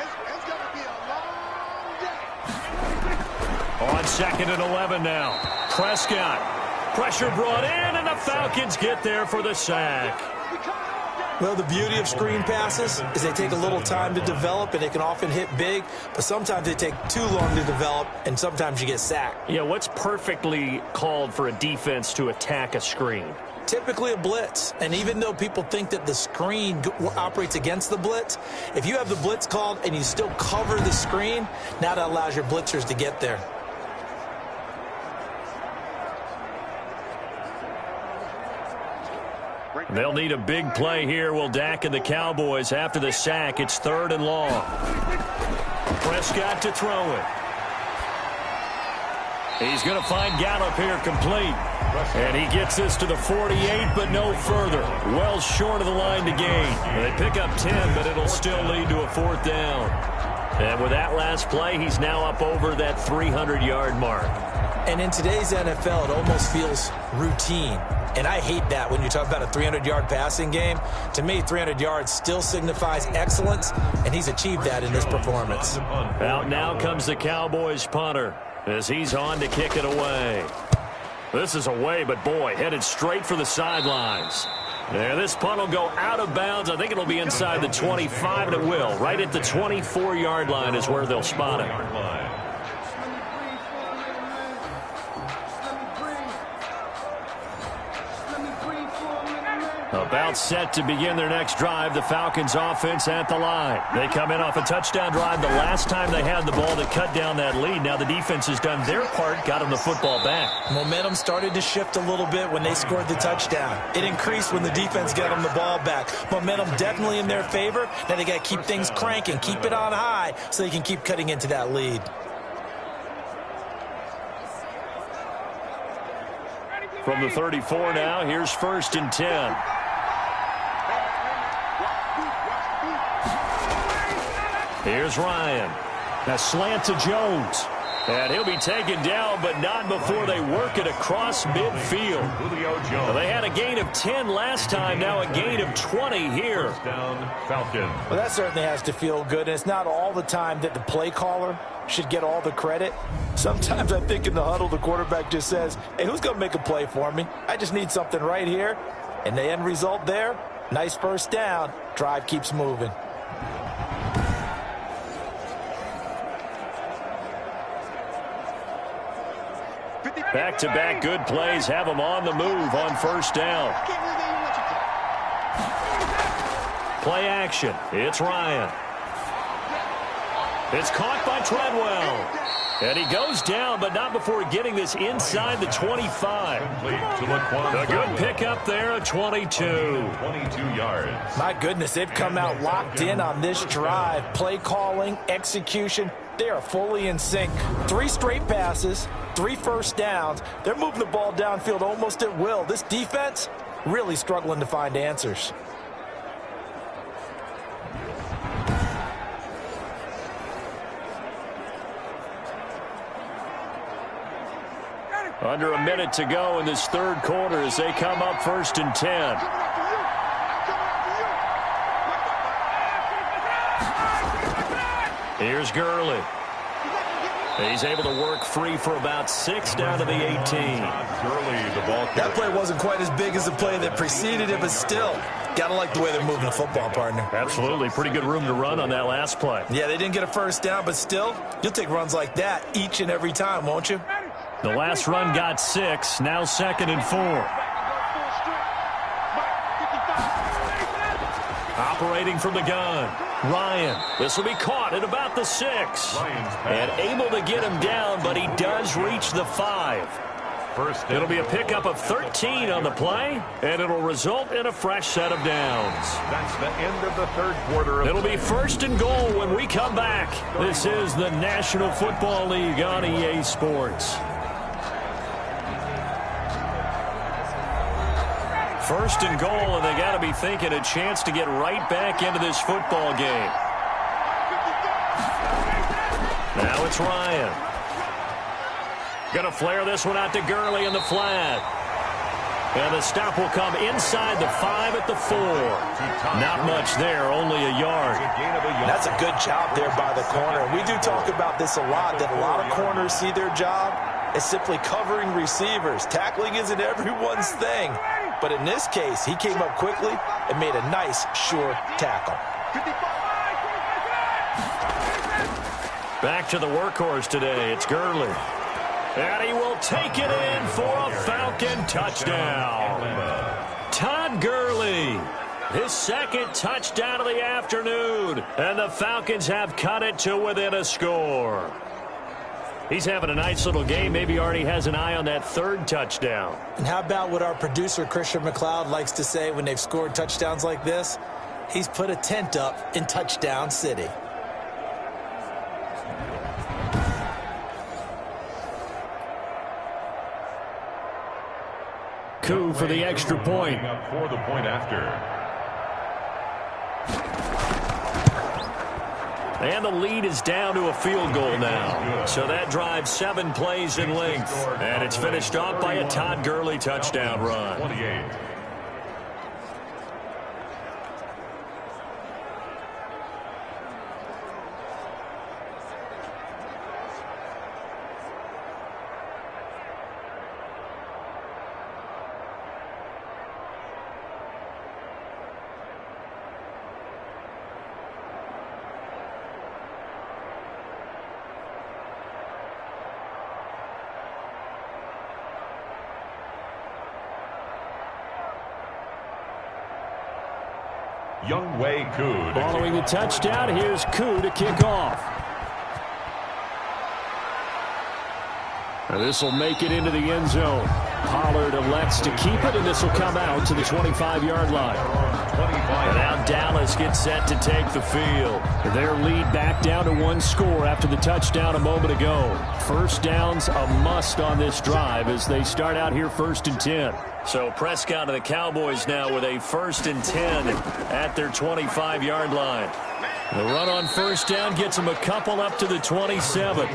Speaker 7: It's going to be a long day.
Speaker 4: On 2nd and 11 now. Prescott. Pressure brought in, and the Falcons get there for the sack.
Speaker 5: Well, the beauty of screen passes is they take a little time to develop, and they can often hit big, but sometimes they take too long to develop, and sometimes you get sacked.
Speaker 4: Yeah, what's perfectly called for a defense to attack a screen?
Speaker 5: Typically a blitz, and even though people think that the screen operates against the blitz, if you have the blitz called and you still cover the screen, now that allows your blitzers to get there.
Speaker 4: They'll need a big play here, will Dak and the Cowboys. After the sack, it's 3rd and long. Prescott to throw it. He's going to find Gallup here complete. And he gets this to the 48, but no further. Well short of the line to gain. They pick up 10, but it'll still lead to a 4th down. And with that last play, he's now up over that 300-yard mark.
Speaker 5: And in today's NFL, it almost feels routine. And I hate that when you talk about a 300-yard passing game. To me, 300 yards still signifies excellence, and he's achieved that in this performance.
Speaker 4: Out now comes the Cowboys punter as he's on to kick it away. This is away, but boy, headed straight for the sidelines. There, this punt will go out of bounds. I think it'll be inside the 25, and it will. Right at the 24-yard line is where they'll spot it. About set to begin their next drive, the Falcons offense at the line. They come in off a touchdown drive the last time they had the ball to cut down that lead. Now the defense has done their part, got them the football back.
Speaker 5: Momentum started to shift a little bit when they scored the touchdown. It increased when the defense got them the ball back. Momentum definitely in their favor. Now they got to keep things cranking, keep it on high so they can keep cutting into that lead.
Speaker 4: From the 34 now, here's 1st and 10. Here's Ryan. A slant to Jones. And he'll be taken down, but not before they work it across midfield. Well, they had a gain of 10 last time, now a gain of 20 here.
Speaker 5: Well, that certainly has to feel good. And it's not all the time that the play caller should get all the credit. Sometimes I think in the huddle, the quarterback just says, hey, who's going to make a play for me? I just need something right here. And the end result there, nice 1st down. Drive keeps moving.
Speaker 4: Back-to-back good plays have them on the move on 1st down. Play action. It's Ryan. It's caught by Treadwell. And he goes down, but not before getting this inside the 25. A good pickup there at 22.
Speaker 3: 22 yards.
Speaker 5: My goodness, they've come out locked in on this drive. Play calling, execution, they are fully in sync. 3 straight passes, 3 first downs. They're moving the ball downfield almost at will. This defense really struggling to find answers.
Speaker 4: Under a minute to go in this 3rd quarter as they come up 1st and 10. Here's Gurley. He's able to work free for about 6 down to the 18.
Speaker 5: That play wasn't quite as big as the play that preceded it, but still, gotta like the way they're moving the football, partner.
Speaker 4: Absolutely. Pretty good room to run on that last play.
Speaker 5: Yeah, they didn't get a 1st down, but still, you'll take runs like that each and every time, won't you?
Speaker 4: The last run got 6, now 2nd and 4. Operating from the gun. Ryan, this will be caught at about the 6. And able to get him down, but he does reach the 5. It'll be a pickup of 13 on the play, and it'll result in a fresh set of downs.
Speaker 3: That's the end of the 3rd quarter.
Speaker 4: It'll be 1st and goal when we come back. This is the National Football League on EA Sports. 1st and goal, and they got to be thinking a chance to get right back into this football game. Now it's Ryan. Going to flare this one out to Gurley in the flat. And the stop will come inside the 5 at the 4. Not much there, only a yard.
Speaker 5: That's a good job there by the corner. We do talk about this a lot, that a lot of corners see their job as simply covering receivers. Tackling isn't everyone's thing. But in this case, he came up quickly and made a nice, sure tackle.
Speaker 4: Back to the workhorse today. It's Gurley. And he will take it in for a Falcon touchdown. Todd Gurley, his second touchdown of the afternoon. And the Falcons have cut it to within a score. He's having a nice little game. Maybe already has an eye on that third touchdown.
Speaker 5: And how about what our producer, Christian McLeod, likes to say when they've scored touchdowns like this? He's put a tent up in Touchdown City.
Speaker 4: Coup for the extra point.
Speaker 3: For the point after.
Speaker 4: And the lead is down to a field goal now. So that drives 7 plays in length. And it's finished off by a Todd Gurley touchdown run.
Speaker 3: 28. Younghoe Koo.
Speaker 4: Following the touchdown, here's Koo to kick off. And this will make it into the end zone. Pollard elects to keep it, and this will come out to the 25-yard line. And now Dallas gets set to take the field. Their lead back down to 1 score after the touchdown a moment ago. First down's a must on this drive as they start out here 1st and 10. So Prescott and the Cowboys now with a 1st and 10 at their 25-yard line. The run on first down gets them a couple up to the 27.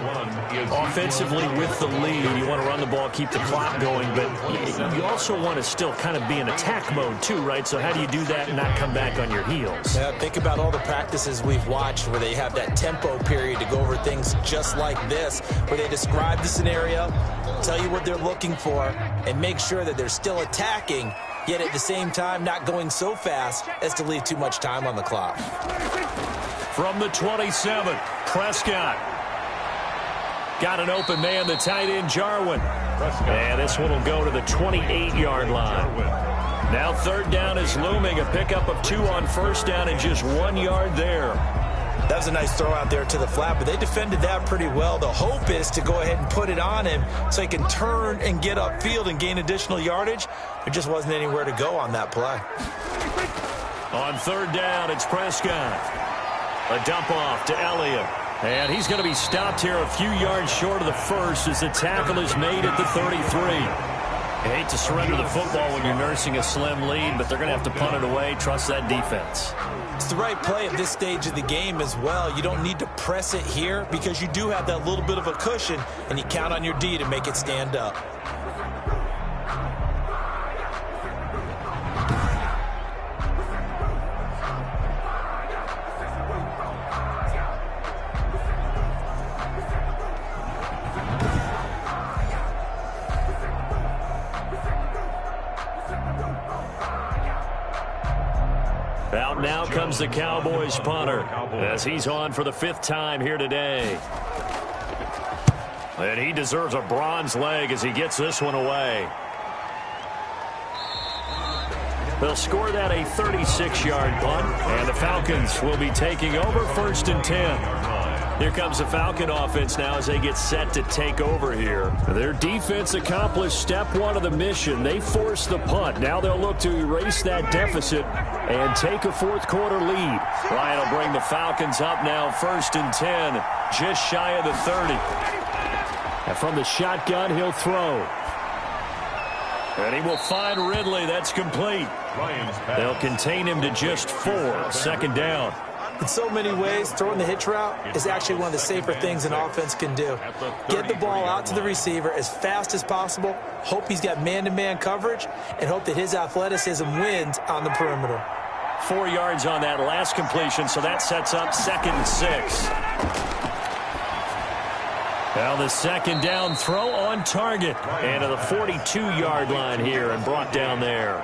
Speaker 4: Offensively with the lead, you want to run the ball, keep the clock going, but you also want to still kind of be in attack mode too, right? So how do you do that and not come back on your heels?
Speaker 5: Yeah, think about all the practices we've watched where they have that tempo period to go over things just like this, where they describe the scenario, tell you what they're looking for, and make sure that they're still attacking, yet at the same time not going so fast as to leave too much time on the clock.
Speaker 4: From the 27, Prescott. Got an open man, the tight end, Jarwin. And this one will go to the 28-yard line. Now 3rd down is looming. A pickup of 2 on first down and just 1 yard there.
Speaker 5: That was a nice throw out there to the flat, but they defended that pretty well. The hope is to go ahead and put it on him so he can turn and get upfield and gain additional yardage. There just wasn't anywhere to go on that play.
Speaker 4: On 3rd down, it's Prescott. A dump off to Elliott. And he's going to be stopped here a few yards short of the first as the tackle is made at the 33. You hate to surrender the football when you're nursing a slim lead, but they're going to have to punt it away. Trust that defense.
Speaker 5: It's the right play at this stage of the game as well. You don't need to press it here because you do have that little bit of a cushion, and you count on your D to make it stand up.
Speaker 4: Out now comes the Cowboys punter as he's on for the 5th time here today. And he deserves a bronze leg as he gets this one away. They'll score that a 36-yard punt, and the Falcons will be taking over 1st and 10. Here comes the Falcon offense now as they get set to take over here. Their defense accomplished step 1 of the mission. They forced the punt. Now they'll look to erase that deficit and take a 4th quarter lead. Ryan will bring the Falcons up now 1st and 10, just shy of the 30. And from the shotgun, he'll throw. And he will find Ridley. That's complete. They'll contain him to just 4. 2nd down.
Speaker 5: In so many ways, throwing the hitch route is actually one of the safer things an offense can do. Get the ball out to the receiver as fast as possible, hope he's got man-to-man coverage, and hope that his athleticism wins on the perimeter.
Speaker 4: 4 yards on that last completion, so that sets up 2nd and 6. Now the second down throw on target. And to the 42-yard line here and brought down there.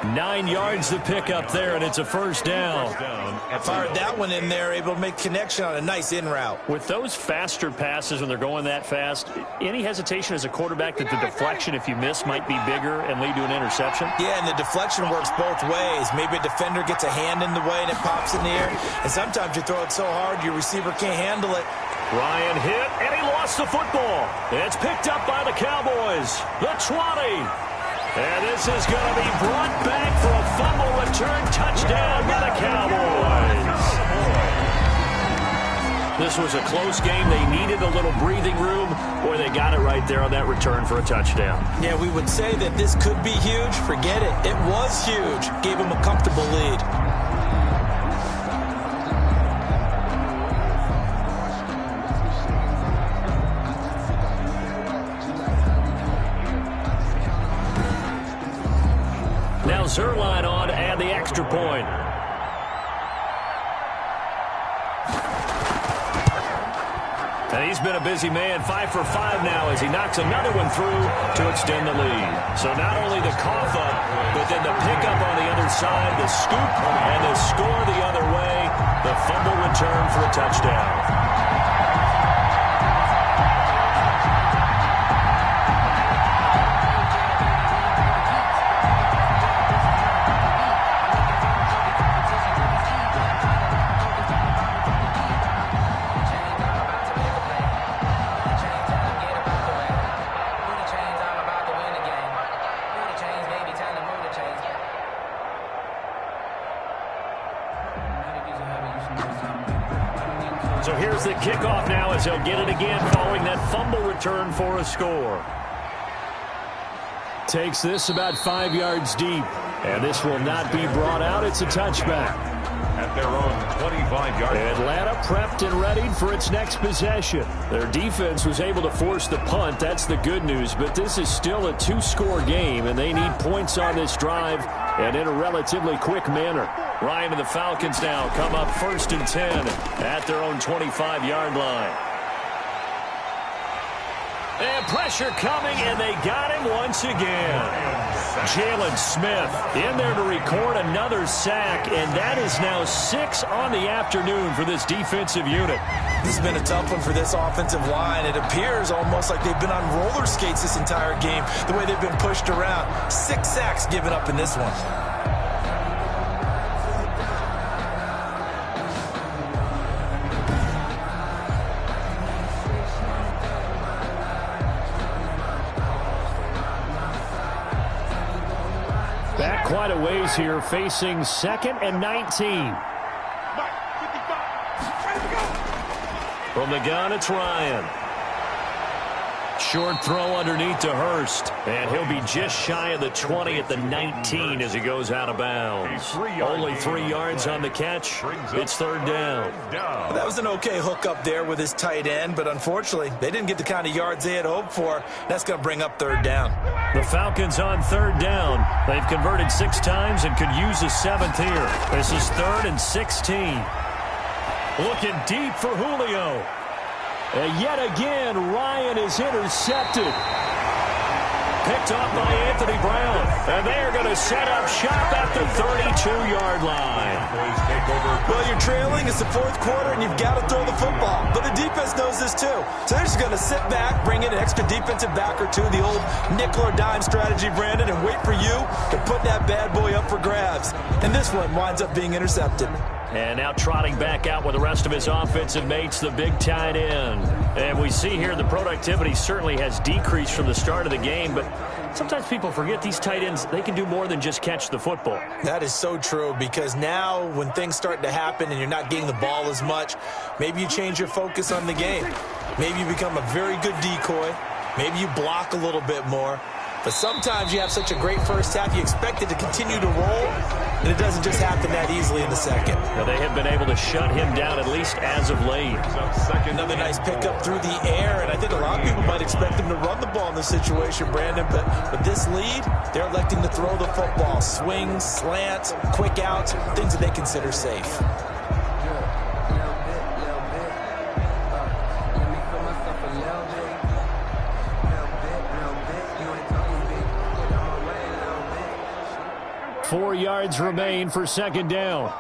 Speaker 4: 9 yards to pick up there, and it's a first down.
Speaker 5: Fired that one in there, able to make connection on a nice in route.
Speaker 4: With those faster passes when they're going that fast, any hesitation as a quarterback that the deflection, if you miss, might be bigger and lead to an interception?
Speaker 5: Yeah, and the deflection works both ways. Maybe a defender gets a hand in the way and it pops in the air. And sometimes you throw it so hard your receiver can't handle it.
Speaker 4: Ryan hit, and he lost the football. It's picked up by the Cowboys. The 20. And this is going to be brought back for a fumble return touchdown by the Cowboys. This was a close game. They needed a little breathing room. Boy, they got it right there on that return for a touchdown.
Speaker 5: Yeah, we would say that this could be huge. Forget it. It was huge. Gave them a comfortable lead.
Speaker 4: Now Zerline on to add the extra point. And he's been a busy man, 5 for 5 now as he knocks another one through to extend the lead. So not only the cough up, but then the pickup on the other side, the scoop, and the score the other way, the fumble return for a touchdown. So here's the kickoff now as he'll get it again following that fumble return for a score. Takes this about 5 yards deep. And this will not be brought out. It's a touchback.
Speaker 3: At their own 25-yard line.
Speaker 4: Atlanta prepped and readied for its next possession. Their defense was able to force the punt. That's the good news. But this is still a 2-score game, and they need points on this drive and in a relatively quick manner. Ryan and the Falcons now come up 1st and 10 at their own 25-yard line. And pressure coming, and they got him once again. Jalen Smith in there to record another sack, and that is now 6 on the afternoon for this defensive unit.
Speaker 5: This has been a tough one for this offensive line. It appears almost like they've been on roller skates this entire game, the way they've been pushed around. 6 sacks given up in this one.
Speaker 4: Back quite a ways here, facing 2nd and 19. From the gun, it's Ryan. Short throw underneath to Hurst. And he'll be just shy of the 20 at the 19 as he goes out of bounds. Only 3 yards on the catch. It's 3rd down.
Speaker 5: That was an okay hook up there with his tight end, but unfortunately, they didn't get the kind of yards they had hoped for. That's going to bring up 3rd down.
Speaker 4: The Falcons on 3rd down. They've converted 6 times and could use a 7th here. This is 3rd and 16. Looking deep for Julio. And yet again, Ryan is intercepted. Picked off by Anthony Brown. And they're going to set up shop at the 32-yard line.
Speaker 5: Well, you're trailing. It's the 4th quarter, and you've got to throw the football. But the defense knows this, too. So they're just going to sit back, bring in an extra defensive back or two, the old nickel or dime strategy, Brandon, and wait for you to put that bad boy up for grabs. And this one winds up being intercepted.
Speaker 4: And now trotting back out with the rest of his offensive mates, the big tight end. And we see here the productivity certainly has decreased from the start of the game, but sometimes people forget these tight ends, they can do more than just catch the football.
Speaker 5: That is so true, because now when things start to happen and you're not getting the ball as much, maybe you change your focus on the game. Maybe you become a very good decoy. Maybe you block a little bit more. But sometimes you have such a great first half, you expect it to continue to roll, and it doesn't just happen that easily in the second.
Speaker 4: Well, they have been able to shut him down, at least as of late.
Speaker 5: Another nice pickup through the air, and I think a lot of people might expect him to run the ball in this situation, Brandon, but with this lead, they're electing to throw the football. Swings, slants, quick outs, things that they consider safe.
Speaker 4: 4 yards remain for second down.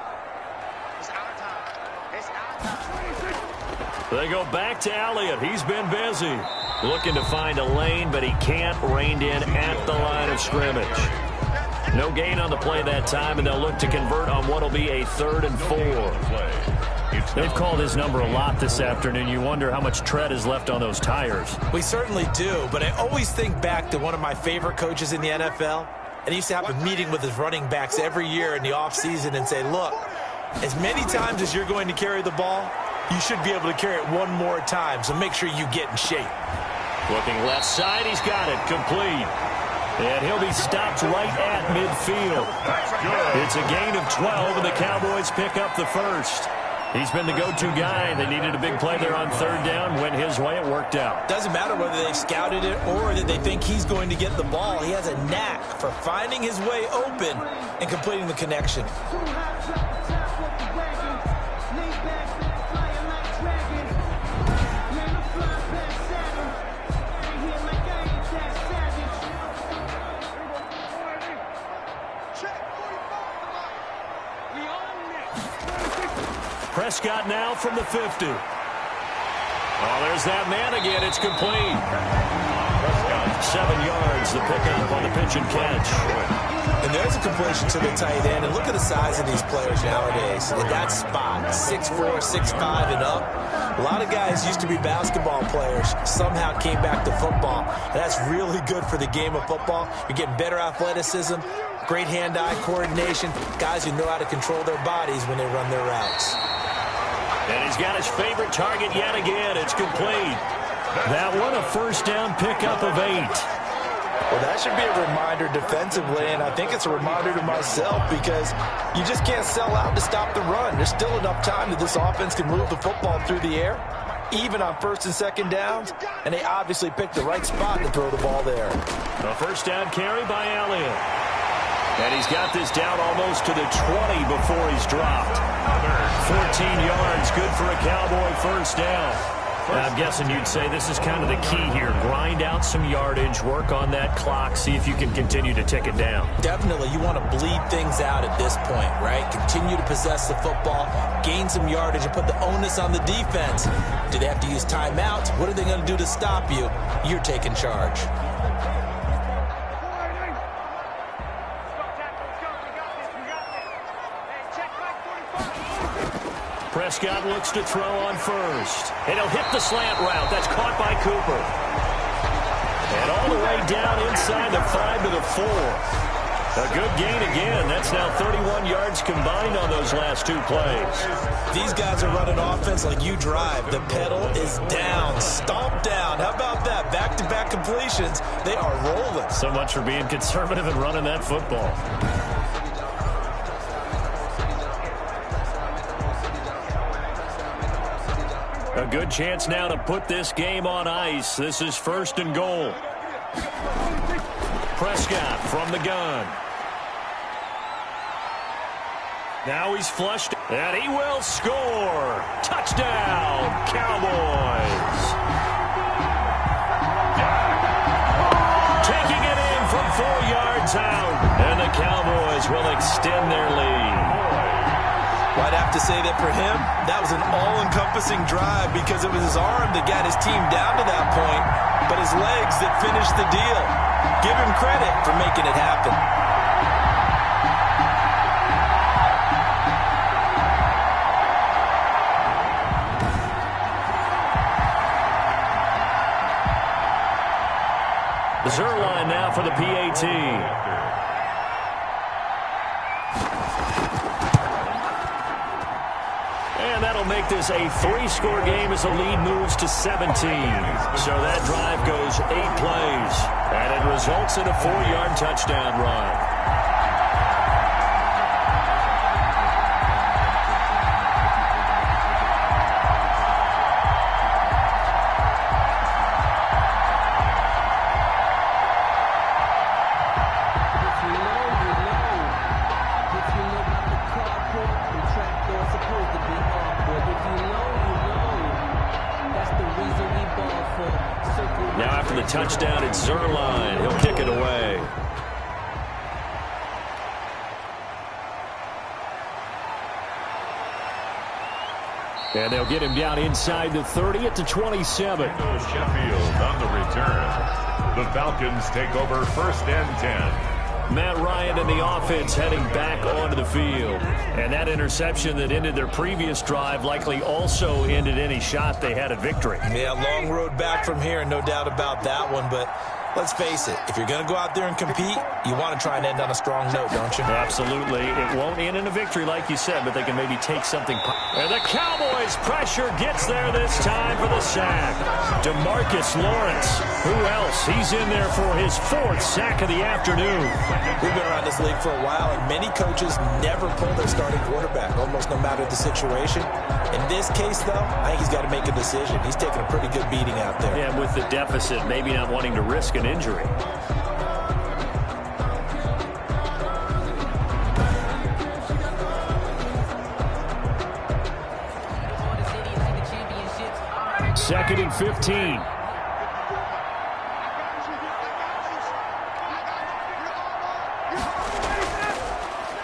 Speaker 4: They go back to Elliott. He's been busy. Looking to find a lane, but he can't. Reined in at the line of scrimmage. No gain on the play that time, and they'll look to convert on what will be a 3rd and 4. They've called his number a lot this afternoon. You wonder how much tread is left on those tires.
Speaker 5: We certainly do, but I always think back to one of my favorite coaches in the NFL. And he used to have a meeting with his running backs every year in the offseason and say, look, as many times as you're going to carry the ball, you should be able to carry it one more time, so make sure you get in shape.
Speaker 4: Looking left side, he's got it, complete. And he'll be stopped right at midfield. It's a gain of 12, and the Cowboys pick up the first. He's been the go-to guy. They needed a big play there on 3rd down. Went his way. It worked out.
Speaker 5: Doesn't matter whether they've scouted it or that they think he's going to get the ball. He has a knack for finding his way open and completing the connection.
Speaker 4: Prescott now from the 50. Oh, there's that man again. It's complete. 7 yards, the pickup on the pitch and catch.
Speaker 5: And there's a completion to the tight end. And look at the size of these players nowadays. In that spot, 6'4", 6'5", and up. A lot of guys used to be basketball players, somehow came back to football. And that's really good for the game of football. You're getting better athleticism, great hand-eye coordination, guys who know how to control their bodies when they run their routes.
Speaker 4: And he's got his favorite target yet again. It's complete. That one a first down pickup of 8.
Speaker 5: Well, that should be a reminder defensively, and I think it's a reminder to myself because you just can't sell out to stop the run. There's still enough time that this offense can move the football through the air, even on 1st and 2nd downs, and they obviously picked the right spot to throw the ball there.
Speaker 4: A first down carry by Elliott. And he's got this down almost to the 20 before he's dropped. 14 yards, good for a Cowboy first down. I'm guessing you'd say this is kind of the key here. Grind out some yardage, work on that clock, see if you can continue to tick it down.
Speaker 5: Definitely, you want to bleed things out at this point, right? Continue to possess the football, gain some yardage, and put the onus on the defense. Do they have to use timeouts? What are they going to do to stop you? You're taking charge.
Speaker 4: Prescott looks to throw on first. And he'll hit the slant route. That's caught by Cooper. And all the way down inside the 5 to the 4. A good gain again. That's now 31 yards combined on those last 2 plays.
Speaker 5: These guys are running offense like you drive. The pedal is down. Stomp down. How about that? Back-to-back completions. They are rolling.
Speaker 4: So much for being conservative and running that football. A good chance now to put this game on ice. This is 1st and goal. Prescott from the gun. Now he's flushed, and he will score. Touchdown, Cowboys. Taking it in from 4 yards out, and the Cowboys will extend their lead.
Speaker 5: Well, I'd have to say that for him, that was an all-encompassing drive because it was his arm that got his team down to that point, but his legs that finished the deal. Give him credit for making it happen.
Speaker 4: Zerline now for the PAT. make this a 3-score game as the lead moves to 17. So that drive goes 8 plays, and it results in a 4-yard touchdown run. Now after the touchdown, it's Zerline. He'll kick it away. And they'll get him down inside the 30 at the 27.
Speaker 3: Sheffield on the return. The Falcons take over 1st and 10.
Speaker 4: Matt Ryan and the offense heading back onto the field. And that interception that ended their previous drive likely also ended any shot they had at victory.
Speaker 5: Yeah, long road back from here, no doubt about that one. But let's face it, if you're going to go out there and compete, you want to try and end on a strong note, don't you?
Speaker 4: Absolutely. It won't end in a victory like you said, but they can maybe take something. And the Cowboys pressure gets there this time for the sack. DeMarcus Lawrence. Who else? He's in there for his 4th sack of the afternoon.
Speaker 5: We've been around this league for a while, and many coaches never pull their starting quarterback, almost no matter the situation. In this case, though, I think he's got to make a decision. He's taking a pretty good beating out there.
Speaker 4: Yeah, with the deficit, maybe not wanting to risk an injury. Second and 15.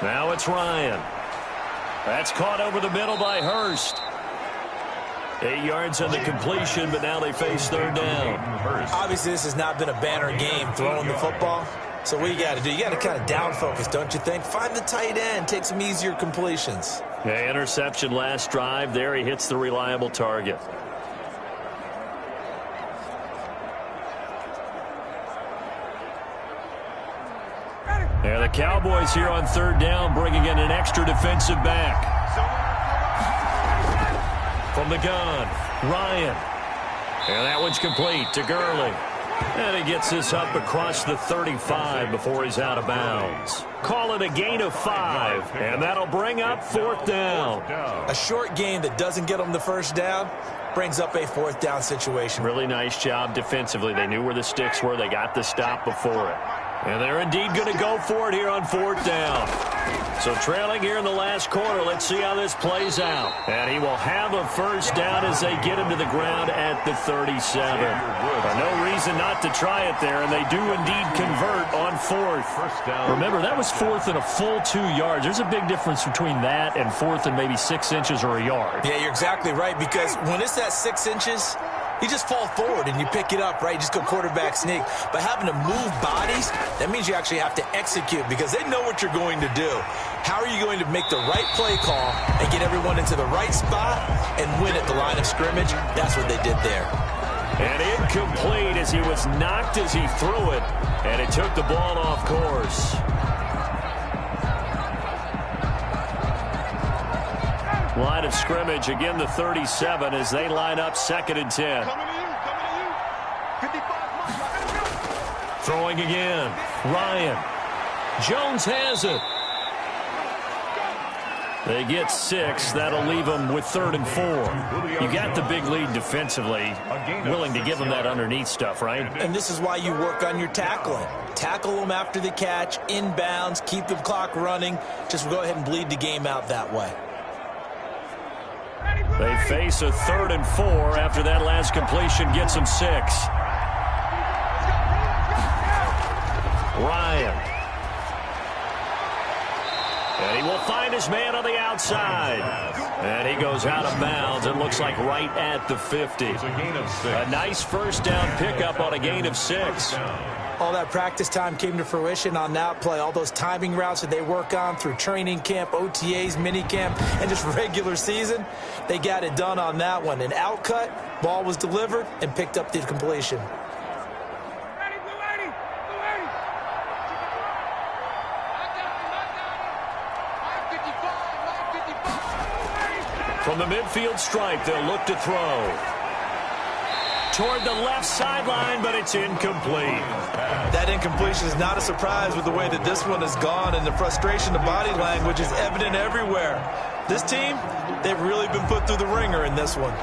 Speaker 4: Now it's Ryan. That's caught over the middle by Hurst. 8 yards on the completion, but now they face 3rd down.
Speaker 5: Obviously, this has not been a banner game throwing the football. So what you got to do, you got to kind of down focus, don't you think? Find the tight end, take some easier completions.
Speaker 4: Yeah, interception last drive. There he hits the reliable target. Yeah, the Cowboys here on 3rd down, bringing in an extra defensive back. From the gun, Ryan. And that one's complete to Gurley. And he gets this up across the 35 before he's out of bounds. Call it a gain of 5, and that'll bring up 4th down.
Speaker 5: A short gain that doesn't get them the 1st down brings up a 4th down situation.
Speaker 4: Really nice job defensively. They knew where the sticks were. They got the stop before it. And they're indeed going to go for it here on 4th down. So trailing here in the last quarter, let's see how this plays out. And he will have a 1st down as they get him to the ground at the 37. No reason not to try it there, and they do indeed convert on 4th. Remember, that was 4th and a full 2 yards. There's a big difference between that and 4th and maybe 6 inches or a yard.
Speaker 5: Yeah, you're exactly right, because when it's that 6 inches, you just fall forward and you pick it up, right? You just go quarterback sneak. But having to move bodies, that means you actually have to execute because they know what you're going to do. How are you going to make the right play call and get everyone into the right spot and win at the line of scrimmage? That's what they did there.
Speaker 4: And incomplete as he was knocked as he threw it, and it took the ball off course. Line of scrimmage, again the 37 as they line up 2nd and 10. Throwing again, Ryan. Jones has it. They get 6. That'll leave them with 3rd and 4. You got the big lead defensively, willing to give them that underneath stuff, right?
Speaker 5: And this is why you work on your tackling. Tackle them after the catch, inbounds, keep the clock running. Just go ahead and bleed the game out that way.
Speaker 4: They face a 3rd and 4 after that last completion gets them 6. Ryan. And he will find his man on the outside. And he goes out of bounds. It looks like right at the 50. A nice 1st down pickup on a gain of 6.
Speaker 5: All that practice time came to fruition on that play. All those timing routes that they work on through training camp, OTAs, minicamp, and just regular season, they got it done on that one. An out cut, ball was delivered, and picked up the completion. From
Speaker 4: the midfield stripe, they'll look to throw. Toward the left sideline, but it's incomplete.
Speaker 5: That incompletion is not a surprise with the way that this one has gone, and the frustration, the body language is evident everywhere. This team, they've really been put through the ringer in this one.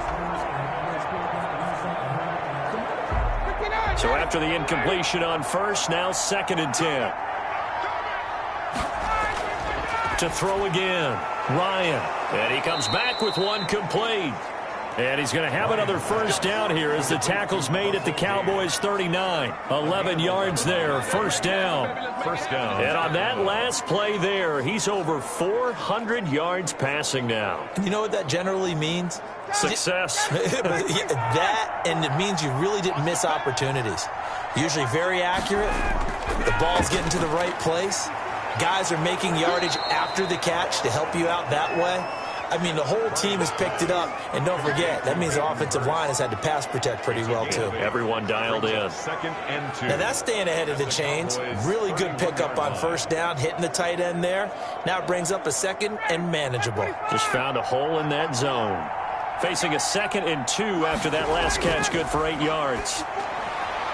Speaker 4: So after the incompletion on first, now 2nd and 10. To throw again, Ryan. And he comes back with one complete. And he's going to have another first down here as the tackle's made at the Cowboys 39. 11 yards there, first down. And on that last play there, he's over 400 yards passing now.
Speaker 5: And you know what that generally means?
Speaker 4: Success.
Speaker 5: That, and it means you really didn't miss opportunities. Usually very accurate. The ball's getting to the right place. Guys are making yardage after the catch to help you out that way. I mean, the whole team has picked it up. And don't forget, that means the offensive line has had to pass protect pretty well, too.
Speaker 4: Everyone dialed in.
Speaker 3: 2nd and 2.
Speaker 5: Now, that's staying ahead of the chains. Really good pickup on first down, hitting the tight end there. Now it brings up a 2nd and manageable.
Speaker 4: Just found a hole in that zone. Facing a 2nd and 2 after that last catch, good for 8 yards.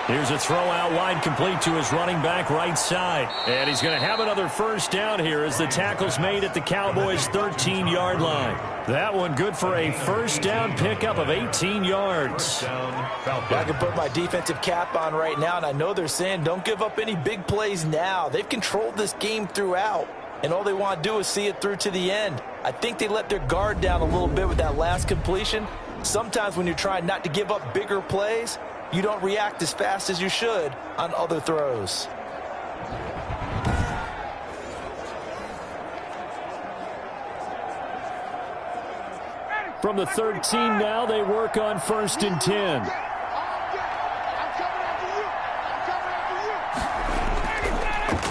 Speaker 4: Here's a throw out wide, complete to his running back right side. And he's going to have another first down here as the tackle's made at the Cowboys' 13-yard line. That one good for a first down pickup of 18 yards.
Speaker 5: I can put my defensive cap on right now, and I know they're saying don't give up any big plays now. They've controlled this game throughout, and all they want to do is see it through to the end. I think they let their guard down a little bit with that last completion. Sometimes when you're trying not to give up bigger plays, you don't react as fast as you should on other throws.
Speaker 4: From the 13 now, they work on 1st and 10.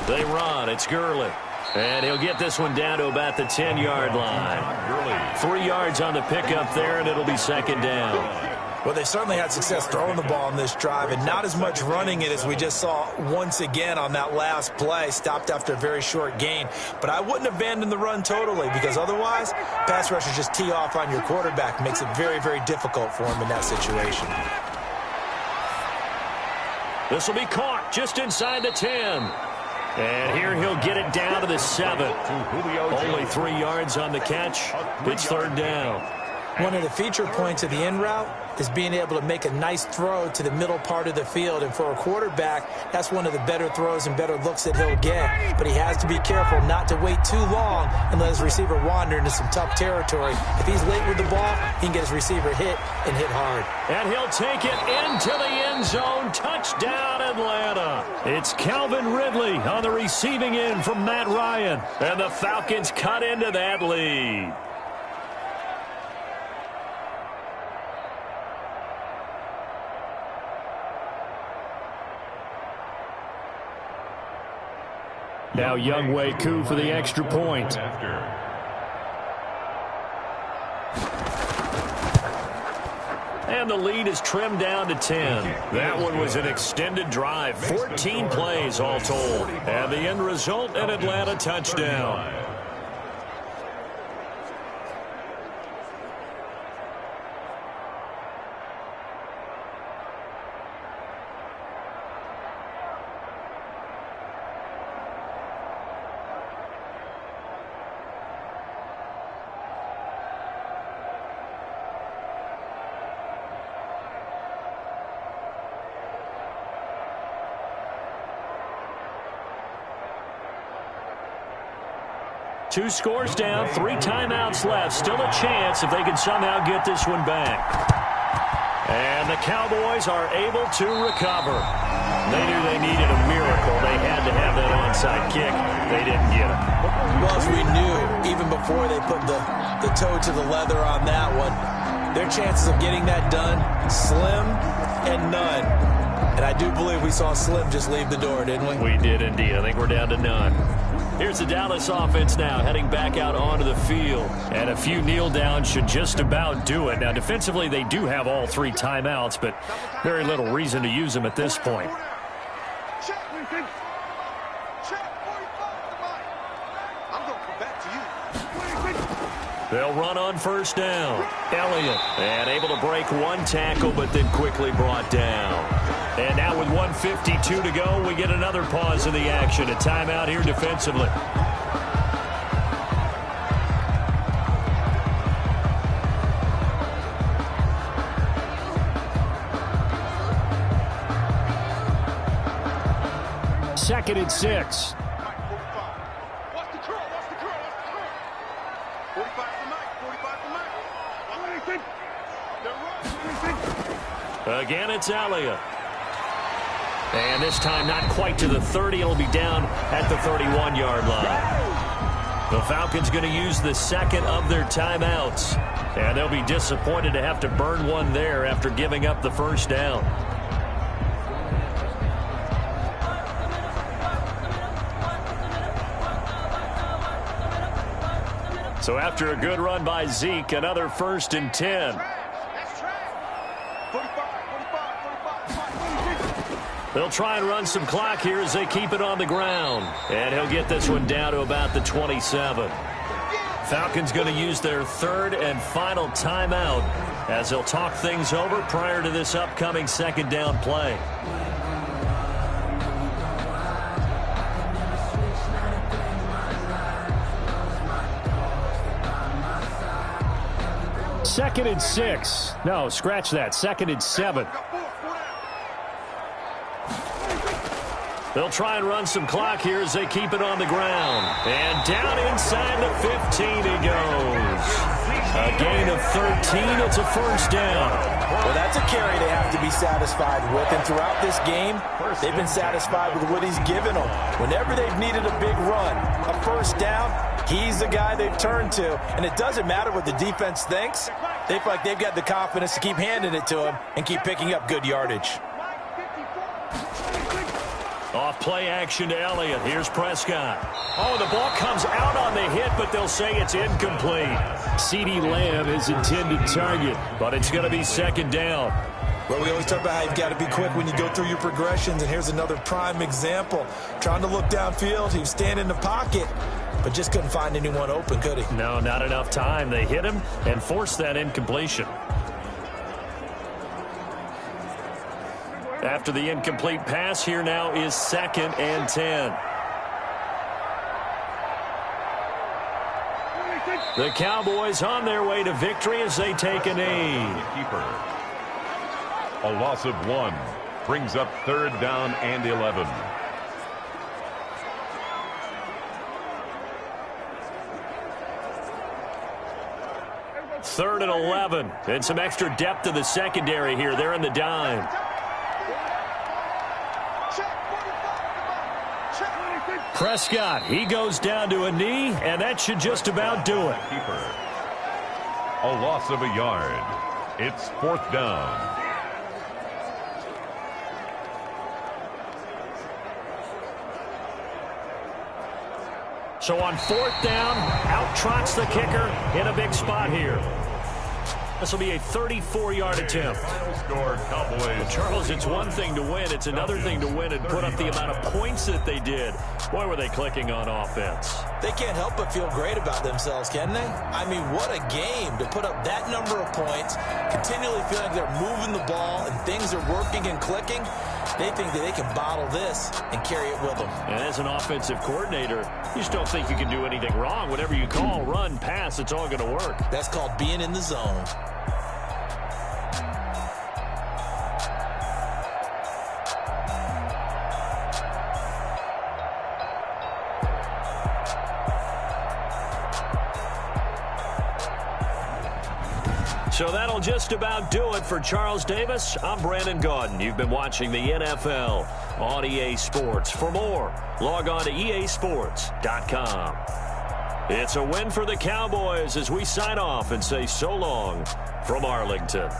Speaker 4: They run. It's Gurley. And he'll get this one down to about the 10-yard line. 3 yards on the pickup there, and it'll be 2nd down.
Speaker 5: Well, they certainly had success throwing the ball in this drive, and not as much running it as we just saw once again on that last play. Stopped after a very short gain. But I wouldn't abandon the run totally, because otherwise, pass rushers just tee off on your quarterback. Makes it very, very difficult for him in that situation.
Speaker 4: This will be caught just inside the 10. And here he'll get it down to the 7. Only 3 yards on the catch. It's 3rd down.
Speaker 5: One of the feature points of the in route is being able to make a nice throw to the middle part of the field. And for a quarterback, that's one of the better throws and better looks that he'll get. But he has to be careful not to wait too long and let his receiver wander into some tough territory. If he's late with the ball, he can get his receiver hit and hit hard.
Speaker 4: And he'll take it into the end zone. Touchdown, Atlanta. It's Calvin Ridley on the receiving end from Matt Ryan. And the Falcons cut into that lead. Now Younghoe Koo for the extra point. And the lead is trimmed down to 10. That one was an extended drive. 14 plays all told. And the end result, an Atlanta touchdown. Two scores down, 3 timeouts left. Still a chance if they can somehow get this one back. And the Cowboys are able to recover. They knew they needed a miracle. They had to have that onside kick. They didn't get it.
Speaker 5: Well, as we knew, even before they put the toe to the leather on that one, their chances of getting that done, slim and none. And I do believe we saw Slim just leave the door, didn't we?
Speaker 4: We did indeed. I think we're down to none. Here's the Dallas offense now heading back out onto the field. And a few kneel downs should just about do it. Now, defensively, they do have all 3 timeouts, but very little reason to use them at this point. They'll run on first down. Elliott, and able to break one tackle, but then quickly brought down. And now with 1:52 to go, we get another pause in the action. A timeout here defensively. Second and 6. Again, it's Elliott. And this time not quite to the 30. It'll be down at the 31-yard line. The Falcons going to use the second of their timeouts. And they'll be disappointed to have to burn one there after giving up the first down. So after a good run by Zeke, another 1st and 10. They'll try and run some clock here as they keep it on the ground. And he'll get this one down to about the 27. Falcons going to use their third and final timeout as they'll talk things over prior to this upcoming second down play. Second and 6. No, scratch that. Second and 7. They'll try and run some clock here as they keep it on the ground. And down inside the 15 he goes. A gain of 13. It's a first down.
Speaker 5: Well, that's a carry they have to be satisfied with. And throughout this game, they've been satisfied with what he's given them. Whenever they've needed a big run, a first down, he's the guy they've turned to. And it doesn't matter what the defense thinks. They feel like they've got the confidence to keep handing it to him and keep picking up good yardage.
Speaker 4: Off play action to Elliott. Here's Prescott. Oh, the ball comes out on the hit, but they'll say it's incomplete. CeeDee Lamb is intended target, but it's going to be second down.
Speaker 5: Well, we always talk about how you've got to be quick when you go through your progressions, and here's another prime example. Trying to look downfield, he was standing in the pocket, but just couldn't find anyone open, could he?
Speaker 4: No, not enough time. They hit him and forced that incompletion. After the incomplete pass, here now is second and 10. The Cowboys on their way to victory as they take a knee.
Speaker 3: A loss of 1 brings up third down and 11.
Speaker 4: Third and 11. And some extra depth to the secondary here. They're in the dime. Prescott, he goes down to a knee, and that should just about do it.
Speaker 3: A loss of a yard. It's fourth down.
Speaker 4: So on fourth down, out trots the kicker in a big spot here. This will be a 34-yard attempt.
Speaker 3: Score, Cowboys.
Speaker 4: Charles, it's one thing to win. It's another thing to win and put up the amount of points that they did. Boy, were they clicking on offense.
Speaker 5: They can't help but feel great about themselves, can they? I mean, what a game to put up that number of points, continually feeling like they're moving the ball and things are working and clicking. They think that they can bottle this and carry it with them.
Speaker 4: And as an offensive coordinator, you just don't think you can do anything wrong. Whatever you call, run, pass, it's all going to work.
Speaker 5: That's called being in the zone.
Speaker 4: So that'll just about do it for Charles Davis. I'm Brandon Gaudin. You've been watching the NFL on EA Sports. For more, log on to easports.com. It's a win for the Cowboys as we sign off and say so long from Arlington.